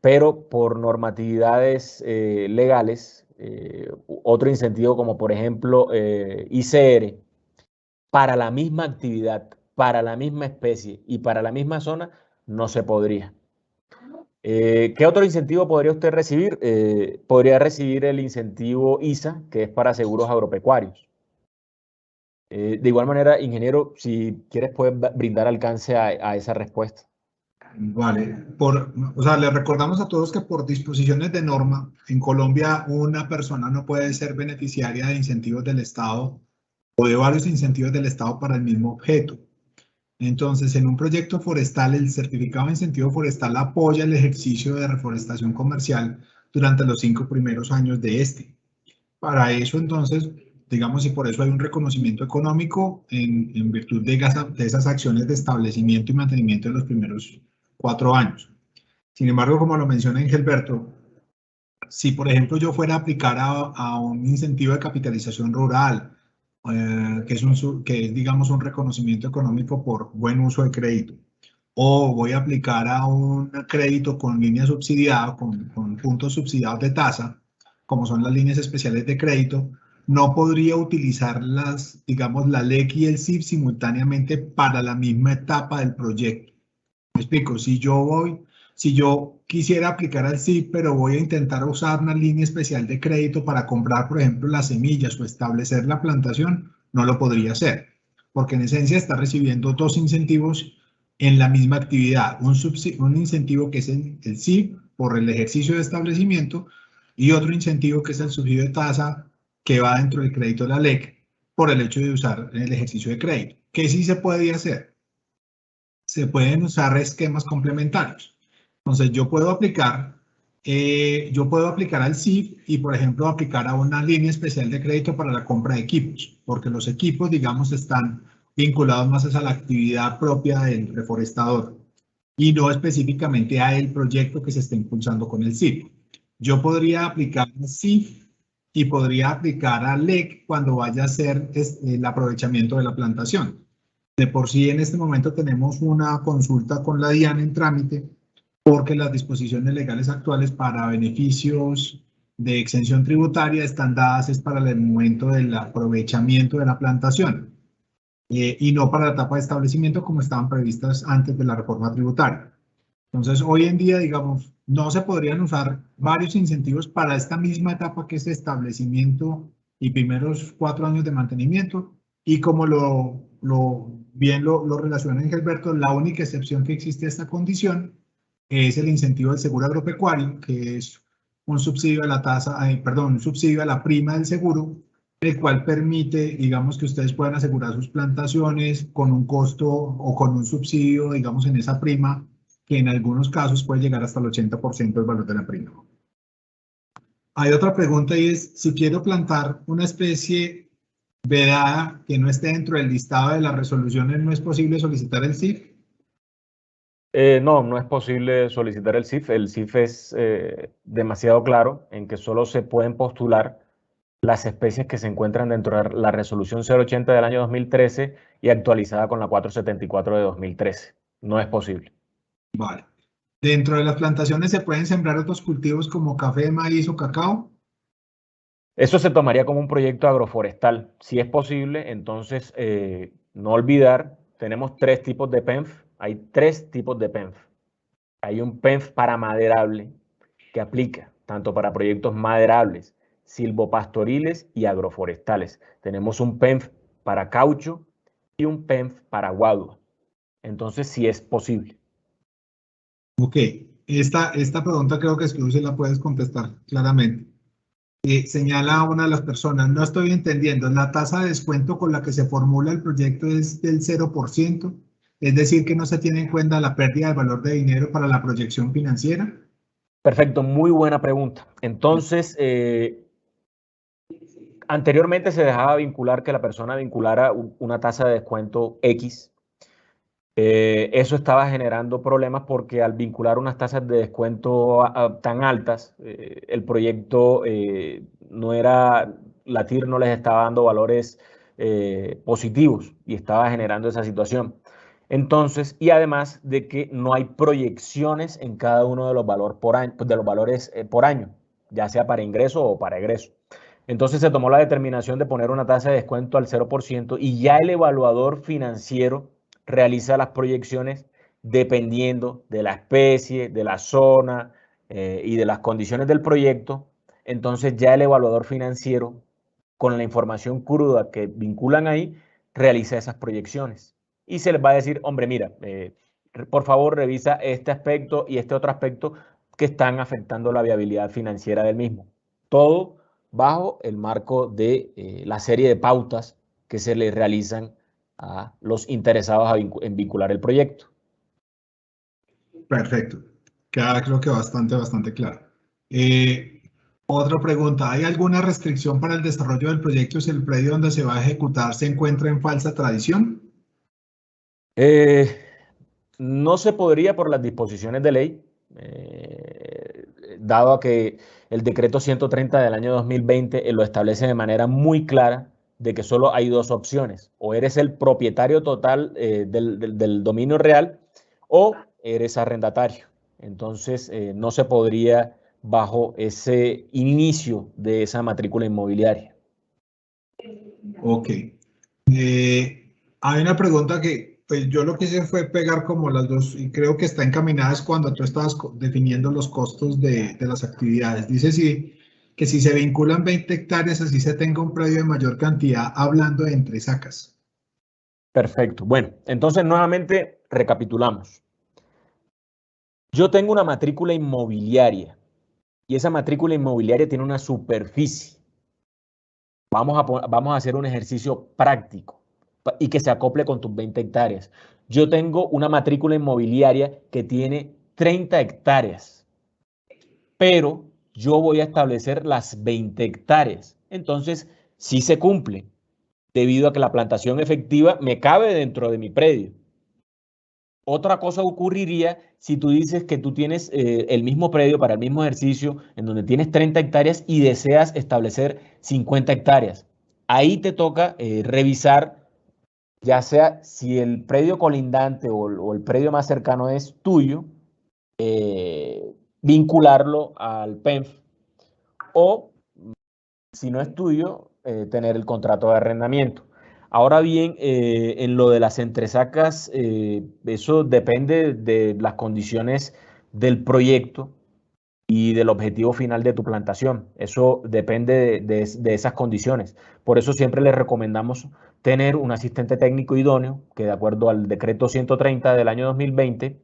pero por normatividades legales, otro incentivo como por ejemplo ICR, para la misma actividad, para la misma especie y para la misma zona, no se podría. ¿Qué otro incentivo podría usted recibir? Podría recibir el incentivo ISA, que es para seguros agropecuarios. De igual manera, ingeniero, si quieres puedes brindar alcance a esa respuesta. Vale, o sea, le recordamos a todos que por disposiciones de norma, en Colombia una persona no puede ser beneficiaria de incentivos del Estado o de varios incentivos del Estado para el mismo objeto. Entonces, en un proyecto forestal, el certificado de incentivo forestal apoya el ejercicio de reforestación comercial durante los 5 primeros años de este. Para eso, entonces, digamos, y por eso hay un reconocimiento económico en virtud de esas acciones de establecimiento y mantenimiento de los primeros 4 años. Sin embargo, como lo menciona Engelberto, si por ejemplo yo fuera a aplicar a un incentivo de capitalización rural, que es digamos un reconocimiento económico por buen uso de crédito, o voy a aplicar a un crédito con línea subsidiada, con puntos subsidiados de tasa, como son las líneas especiales de crédito, no podría utilizar digamos, la LEC y el CIF simultáneamente para la misma etapa del proyecto. Me explico, si yo quisiera aplicar al CIF, pero voy a intentar usar una línea especial de crédito para comprar, por ejemplo, las semillas o establecer la plantación, no lo podría hacer, porque en esencia está recibiendo 2 incentivos en la misma actividad, un incentivo que es el CIF por el ejercicio de establecimiento y otro incentivo que es el subsidio de tasa que va dentro del crédito de la LEC por el hecho de usar el ejercicio de crédito. ¿Qué sí se puede hacer? Se pueden usar esquemas complementarios. Entonces, yo puedo aplicar al CIF y, por ejemplo, aplicar a una línea especial de crédito para la compra de equipos, porque los equipos, digamos, están vinculados más a la actividad propia del reforestador y no específicamente a el proyecto que se está impulsando con el CIF. Yo podría aplicar al CIF y podría aplicar al LEC cuando vaya a hacer el aprovechamiento de la plantación. De por sí, en este momento tenemos una consulta con la DIAN en trámite porque las disposiciones legales actuales para beneficios de exención tributaria están dadas es para el momento del aprovechamiento de la plantación y no para la etapa de establecimiento como estaban previstas antes de la reforma tributaria. Entonces, hoy en día, digamos, no se podrían usar varios incentivos para esta misma etapa que es establecimiento y primeros 4 años de mantenimiento. Y como bien lo relaciona Gilberto, la única excepción que existe a esta condición es el incentivo del seguro agropecuario, que es un subsidio a la un subsidio a la prima del seguro, el cual permite, digamos, que ustedes puedan asegurar sus plantaciones con un costo o con un subsidio, digamos, en esa prima, que en algunos casos puede llegar hasta el 80% del valor de la prima. Hay otra pregunta y es, si quiero plantar una especie vedada que no esté dentro del listado de las resoluciones, ¿no es posible solicitar el CIF? No, no es posible solicitar el CIF. El CIF es demasiado claro en que solo se pueden postular las especies que se encuentran dentro de la resolución 080 del año 2013 y actualizada con la 474 de 2013. No es posible. Vale. ¿Dentro de las plantaciones se pueden sembrar otros cultivos como café, maíz o cacao? Eso se tomaría como un proyecto agroforestal. Si es posible, entonces no olvidar, tenemos 3 tipos de PENF. Hay 3 tipos de PENF. Hay un PENF para maderable que aplica tanto para proyectos maderables, silvopastoriles y agroforestales. Tenemos un PENF para caucho y un PENF para guadua. Entonces, sí es posible. Ok, esta pregunta creo que tú sí la puedes contestar claramente. Señala una de las personas, no estoy entendiendo, ¿la tasa de descuento con la que se formula el proyecto es del 0%? Es decir, que no se tiene en cuenta la pérdida de valor de dinero para la proyección financiera. Perfecto, muy buena pregunta. Entonces, anteriormente se dejaba vincular que la persona vinculara una tasa de descuento X. Eso estaba generando problemas porque al vincular unas tasas de descuento tan altas, el proyecto no era, la TIR no les estaba dando valores positivos y estaba generando esa situación. Entonces, y además de que no hay proyecciones en cada uno de los valores por año, ya sea para ingreso o para egreso. Entonces se tomó la determinación de poner una tasa de descuento al 0% y ya el evaluador financiero realiza las proyecciones dependiendo de la especie, de la zona y de las condiciones del proyecto. Entonces ya el evaluador financiero, con la información cruda que vinculan ahí, realiza esas proyecciones. Y se les va a decir, hombre, mira, por favor revisa este aspecto y este otro aspecto que están afectando la viabilidad financiera del mismo. Todo bajo el marco de la serie de pautas que se le realizan a los interesados en vincular el proyecto. Perfecto. Queda creo que bastante claro. Otra pregunta, ¿hay alguna restricción para el desarrollo del proyecto si el predio donde se va a ejecutar se encuentra en falsa tradición? No se podría por las disposiciones de ley, dado a que el decreto 130 del año 2020 lo establece de manera muy clara de que solo hay 2 opciones, o eres el propietario total del dominio real o eres arrendatario. Entonces no se podría bajo ese inicio de esa matrícula inmobiliaria. Ok. Hay una pregunta que pues yo lo que hice fue pegar como las dos y creo que está encaminada es cuando tú estabas definiendo los costos de las actividades. Dice que si se vinculan 20 hectáreas, así se tenga un predio de mayor cantidad, hablando de entre sacas. Perfecto. Bueno, entonces nuevamente recapitulamos. Yo tengo una matrícula inmobiliaria y esa matrícula inmobiliaria tiene una superficie. Vamos a hacer un ejercicio práctico y que se acople con tus 20 hectáreas. Yo tengo una matrícula inmobiliaria que tiene 30 hectáreas, pero yo voy a establecer las 20 hectáreas. Entonces, sí se cumple, debido a que la plantación efectiva me cabe dentro de mi predio. Otra cosa ocurriría si tú dices que tú tienes el mismo predio para el mismo ejercicio, en donde tienes 30 hectáreas y deseas establecer 50 hectáreas. Ahí te toca revisar, ya sea si el predio colindante o el predio más cercano es tuyo, vincularlo al PENF, o si no es tuyo, tener el contrato de arrendamiento. Ahora bien, en lo de las entresacas, eso depende de las condiciones del proyecto y del objetivo final de tu plantación. Eso depende de esas condiciones. Por eso siempre les recomendamos tener un asistente técnico idóneo, que de acuerdo al decreto 130 del año 2020,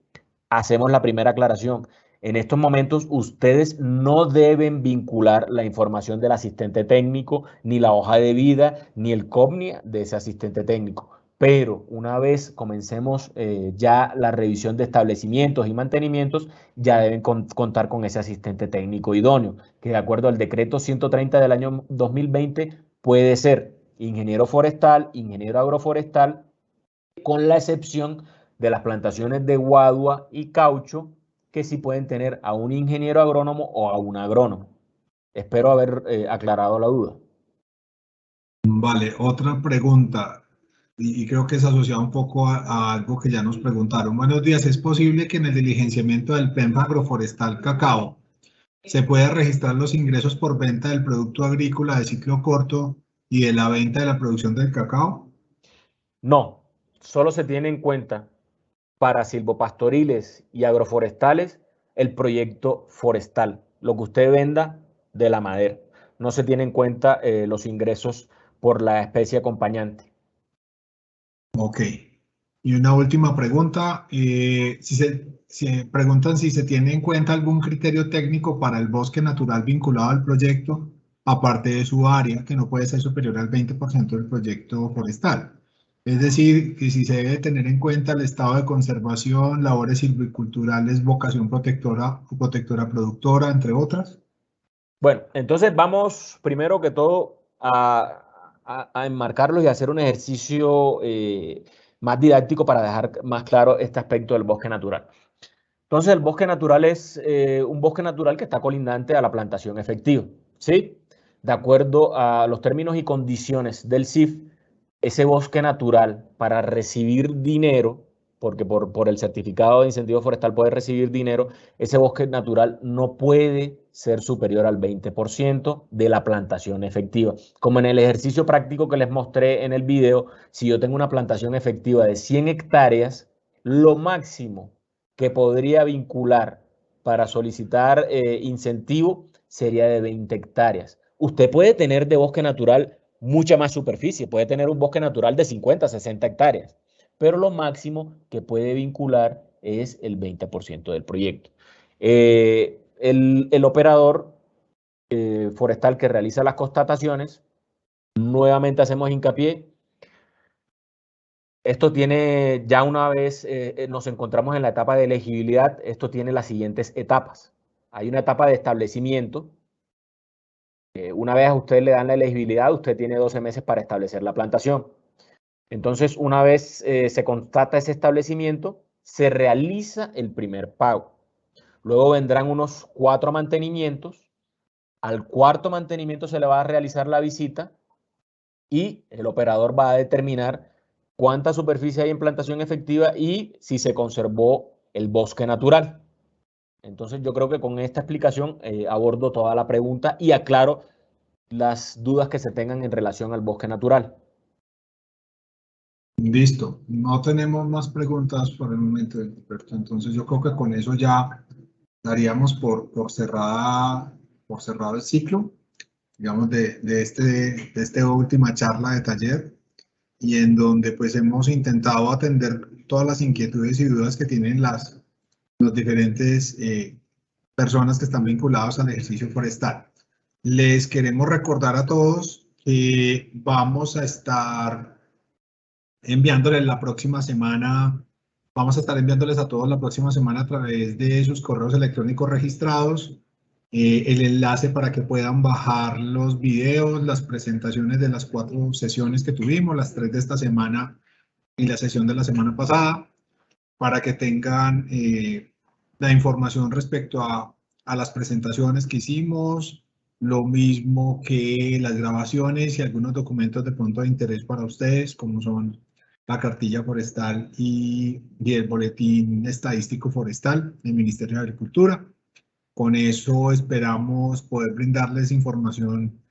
hacemos la primera aclaración. En estos momentos ustedes no deben vincular la información del asistente técnico, ni la hoja de vida, ni el COPNIA de ese asistente técnico. Pero una vez comencemos ya la revisión de establecimientos y mantenimientos, ya deben contar con ese asistente técnico idóneo, que de acuerdo al decreto 130 del año 2020 puede ser ingeniero forestal, ingeniero agroforestal, con la excepción de las plantaciones de guadua y caucho, que sí pueden tener a un ingeniero agrónomo o a un agrónomo. Espero haber aclarado la duda. Vale, otra pregunta, y creo que es asociado un poco a algo que ya nos preguntaron. Buenos días, ¿es posible que en el diligenciamiento del PENF agroforestal cacao se pueda registrar los ingresos por venta del producto agrícola de ciclo corto y de la venta de la producción del cacao? No, solo se tiene en cuenta para silvopastoriles y agroforestales el proyecto forestal, lo que usted venda de la madera. No se tiene en cuenta los ingresos por la especie acompañante. Ok. Y una última pregunta, si preguntan si se tiene en cuenta algún criterio técnico para el bosque natural vinculado al proyecto, aparte de su área, que no puede ser superior al 20% del proyecto forestal. Es decir, que si se debe tener en cuenta el estado de conservación, labores silviculturales, vocación protectora o protectora productora, entre otras. Bueno, entonces vamos primero que todo a enmarcarlos y hacer un ejercicio más didáctico para dejar más claro este aspecto del bosque natural. Entonces, el bosque natural es un bosque natural que está colindante a la plantación efectiva, ¿sí? De acuerdo a los términos y condiciones del CIF, ese bosque natural, para recibir dinero, porque por el certificado de incentivo forestal puede recibir dinero, ese bosque natural no puede ser superior al 20% de la plantación efectiva. Como en el ejercicio práctico que les mostré en el video, si yo tengo una plantación efectiva de 100 hectáreas, lo máximo que podría vincular para solicitar incentivo sería de 20 hectáreas. Usted puede tener de bosque natural mucha más superficie, puede tener un bosque natural de 50, 60 hectáreas, pero lo máximo que puede vincular es el 20% del proyecto. El operador forestal que realiza las constataciones, nuevamente hacemos hincapié, esto tiene, ya una vez nos encontramos en la etapa de elegibilidad, esto tiene las siguientes etapas. Hay una etapa de establecimiento. Una vez a usted le dan la elegibilidad, usted tiene 12 meses para establecer la plantación. Entonces, una vez se constata ese establecimiento, se realiza el primer pago. Luego vendrán unos 4 mantenimientos. Al cuarto mantenimiento se le va a realizar la visita y el operador va a determinar cuánta superficie hay en plantación efectiva y si se conservó el bosque natural. Entonces yo creo que con esta explicación abordo toda la pregunta y aclaro las dudas que se tengan en relación al bosque natural. Listo, no tenemos más preguntas por el momento, Egberto. Entonces yo creo que con eso ya daríamos por cerrado el ciclo, digamos, de esta última charla de taller, y en donde pues hemos intentado atender todas las inquietudes y dudas que tienen las diferentes personas que están vinculadas al ejercicio forestal. Les queremos recordar a todos que vamos a estar enviándoles la próxima semana Vamos a estar enviándoles a todos la próxima semana a través de sus correos electrónicos registrados el enlace para que puedan bajar los videos, las presentaciones de las 4 sesiones que tuvimos, las 3 de esta semana y la sesión de la semana pasada, para que tengan la información respecto a las presentaciones que hicimos, lo mismo que las grabaciones y algunos documentos de pronto de interés para ustedes, como son la cartilla forestal y el boletín estadístico forestal del Ministerio de Agricultura. Con eso esperamos poder brindarles información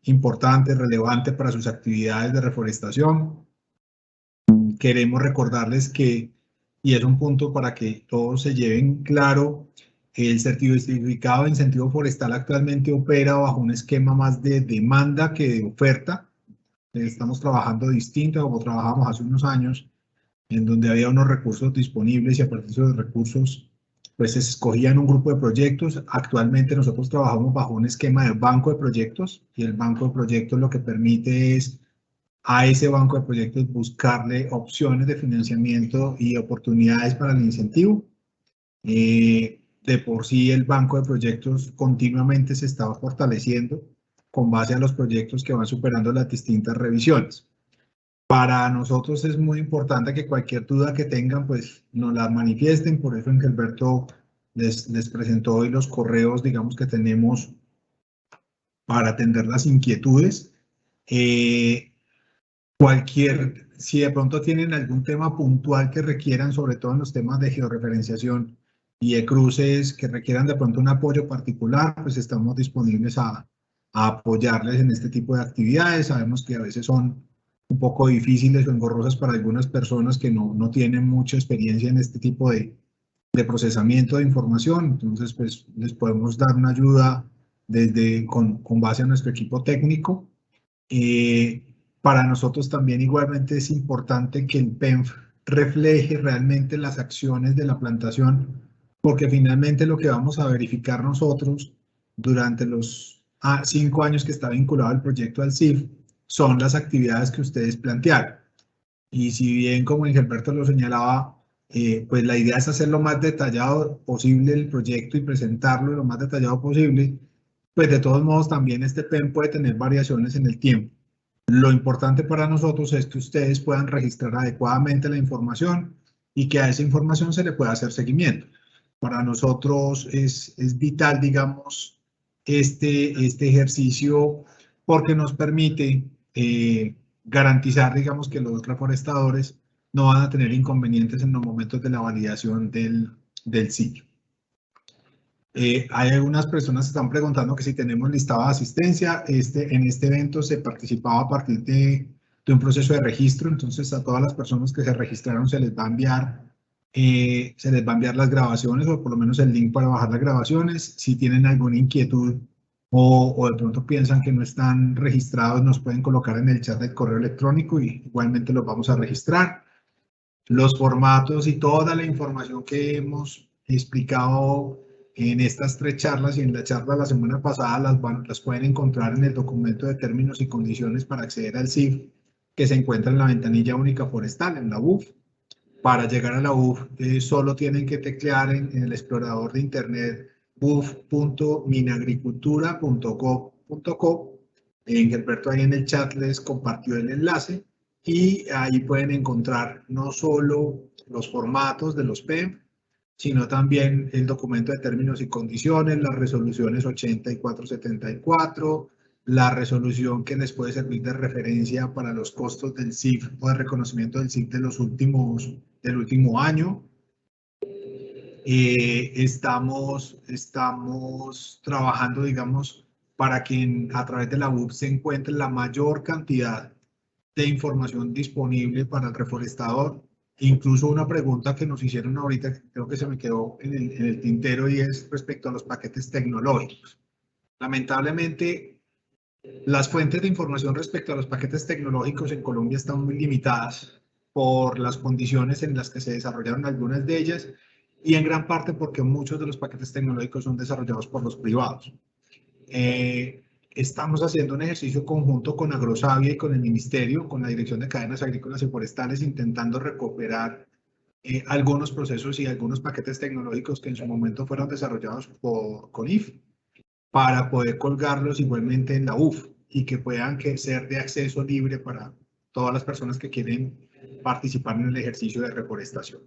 importante, relevante para sus actividades de reforestación. Queremos recordarles que, y es un punto para que todos se lleven claro, el certificado de incentivo forestal actualmente opera bajo un esquema más de demanda que de oferta. Estamos trabajando distinto a como trabajamos hace unos años, en donde había unos recursos disponibles y a partir de esos recursos pues se escogían un grupo de proyectos. Actualmente nosotros trabajamos bajo un esquema de banco de proyectos y el banco de proyectos lo que permite es a ese banco de proyectos buscarle opciones de financiamiento y oportunidades para el incentivo. De por sí el banco de proyectos continuamente se estaba fortaleciendo con base a los proyectos que van superando las distintas revisiones. Para nosotros es muy importante que cualquier duda que tengan, pues nos la manifiesten. Por eso en que Alberto les presentó hoy los correos, digamos, que tenemos para atender las inquietudes. Si de pronto tienen algún tema puntual que requieran, sobre todo en los temas de georreferenciación y de cruces, que requieran de pronto un apoyo particular, pues estamos disponibles a apoyarles en este tipo de actividades. Sabemos que a veces son un poco difíciles o engorrosas para algunas personas que no tienen mucha experiencia en este tipo de procesamiento de información. Entonces, pues les podemos dar una ayuda con base a nuestro equipo técnico. Para nosotros también igualmente es importante que el PENF refleje realmente las acciones de la plantación, porque finalmente lo que vamos a verificar nosotros durante los 5 años que está vinculado el proyecto al CIF son las actividades que ustedes plantearon. Y si bien, como Gilberto lo señalaba, pues la idea es hacer lo más detallado posible el proyecto y presentarlo lo más detallado posible, pues de todos modos también este PEN puede tener variaciones en el tiempo. Lo importante para nosotros es que ustedes puedan registrar adecuadamente la información y que a esa información se le pueda hacer seguimiento. Para nosotros es vital, digamos, este ejercicio porque nos permite garantizar, digamos, que los reforestadores no van a tener inconvenientes en los momentos de la validación del sitio. Hay algunas personas que están preguntando que si tenemos listado de asistencia. En este evento se participaba a partir de un proceso de registro, entonces a todas las personas que se registraron se les va a enviar las grabaciones o por lo menos el link para bajar las grabaciones. Si tienen alguna inquietud o de pronto piensan que no están registrados, nos pueden colocar en el chat del correo electrónico y igualmente los vamos a registrar. Los formatos y toda la información que hemos explicado en estas 3 charlas y en la charla de la semana pasada las pueden encontrar en el documento de términos y condiciones para acceder al CIF que se encuentra en la ventanilla única forestal, en la UF. Para llegar a la UF solo tienen que teclear en el explorador de internet uf.minagricultura.gov.co. Gilberto ahí en el chat les compartió el enlace y ahí pueden encontrar no solo los formatos de los PEM, sino también el documento de términos y condiciones, las resoluciones 80 y 474, la resolución que les puede servir de referencia para los costos del CIF o de reconocimiento del CIF del último año. Estamos trabajando, digamos, para que a través de la UF se encuentre la mayor cantidad de información disponible para el reforestador. Incluso una pregunta que nos hicieron ahorita, que creo que se me quedó en el tintero, y es respecto a los paquetes tecnológicos. Lamentablemente, las fuentes de información respecto a los paquetes tecnológicos en Colombia están muy limitadas por las condiciones en las que se desarrollaron algunas de ellas y en gran parte porque muchos de los paquetes tecnológicos son desarrollados por los privados. Estamos haciendo un ejercicio conjunto con Agrosavia y con el Ministerio, con la Dirección de Cadenas Agrícolas y Forestales, intentando recuperar algunos procesos y algunos paquetes tecnológicos que en su momento fueron desarrollados por CONIF para poder colgarlos igualmente en la UF y que puedan ser de acceso libre para todas las personas que quieren participar en el ejercicio de reforestación.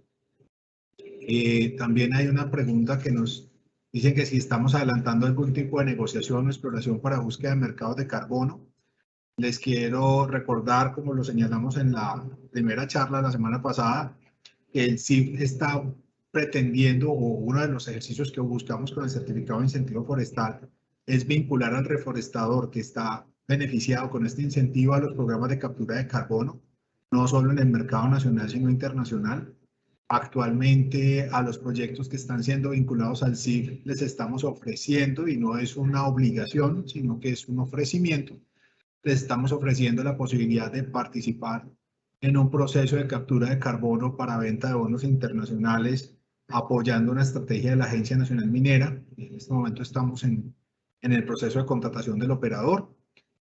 También hay una pregunta que nos dicen que si estamos adelantando algún tipo de negociación o exploración para búsqueda de mercados de carbono. Les quiero recordar, como lo señalamos en la primera charla la semana pasada, que el CIF está pretendiendo, o uno de los ejercicios que buscamos con el certificado de incentivo forestal, es vincular al reforestador que está beneficiado con este incentivo a los programas de captura de carbono, no solo en el mercado nacional, sino internacional. Actualmente a los proyectos que están siendo vinculados al CIF les estamos ofreciendo, y no es una obligación, sino que es un ofrecimiento, les estamos ofreciendo la posibilidad de participar en un proceso de captura de carbono para venta de bonos internacionales, apoyando una estrategia de la Agencia Nacional Minera. En este momento estamos en el proceso de contratación del operador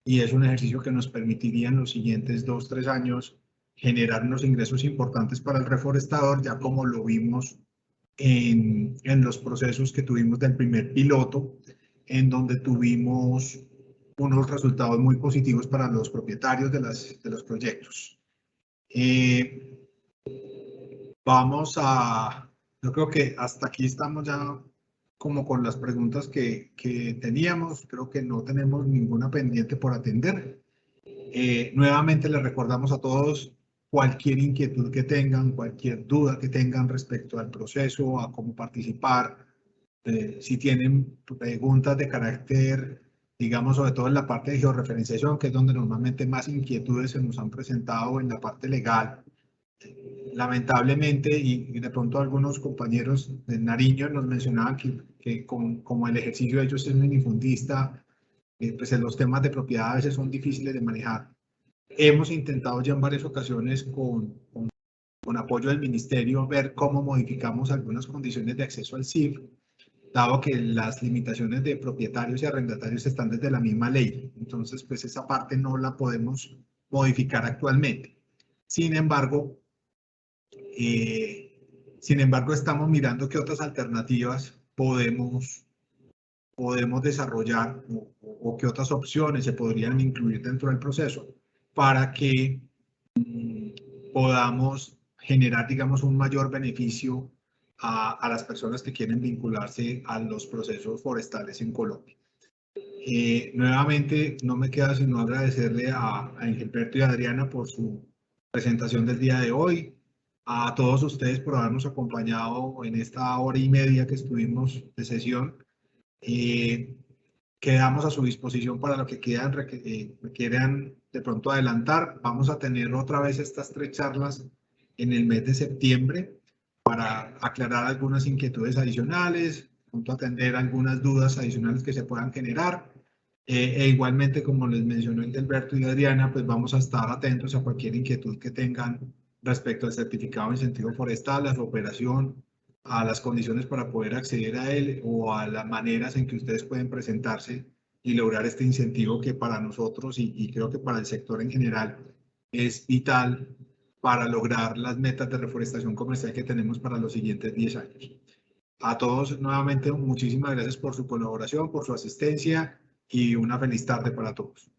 y es un ejercicio que nos permitiría en los siguientes 2-3 años generar unos ingresos importantes para el reforestador, ya como lo vimos en los procesos que tuvimos del primer piloto, en donde tuvimos unos resultados muy positivos para los propietarios de los proyectos. Yo creo que hasta aquí estamos ya como con las preguntas que teníamos. Creo que no tenemos ninguna pendiente por atender. Nuevamente les recordamos a todos cualquier inquietud que tengan, cualquier duda que tengan respecto al proceso, a cómo participar, si tienen preguntas de carácter, digamos, sobre todo en la parte de georreferenciación, que es donde normalmente más inquietudes se nos han presentado en la parte legal. Lamentablemente, y de pronto algunos compañeros de Nariño nos mencionaban que como el ejercicio de ellos es minifundista, pues los temas de propiedad a veces son difíciles de manejar. Hemos intentado ya en varias ocasiones con apoyo del ministerio ver cómo modificamos algunas condiciones de acceso al CIF, dado que las limitaciones de propietarios y arrendatarios están desde la misma ley. Entonces, pues esa parte no la podemos modificar actualmente. Sin embargo, estamos mirando qué otras alternativas podemos desarrollar o qué otras opciones se podrían incluir dentro del proceso para que podamos generar, digamos, un mayor beneficio a las personas que quieren vincularse a los procesos forestales en Colombia. Nuevamente, no me queda sino agradecerle a Engelberto y a Adriana por su presentación del día de hoy, a todos ustedes por habernos acompañado en esta hora y media que estuvimos de sesión. Quedamos a su disposición para lo que quieran de pronto adelantar. Vamos a tener otra vez estas 3 charlas en el mes de septiembre para aclarar algunas inquietudes adicionales, pronto atender algunas dudas adicionales que se puedan generar. Igualmente, como les mencionó Engelberto y Adriana, pues vamos a estar atentos a cualquier inquietud que tengan respecto al certificado de incentivo forestal, a su operación, a las condiciones para poder acceder a él o a las maneras en que ustedes pueden presentarse y lograr este incentivo que para nosotros y creo que para el sector en general es vital para lograr las metas de reforestación comercial que tenemos para los siguientes 10 años. A todos nuevamente muchísimas gracias por su colaboración, por su asistencia y una feliz tarde para todos.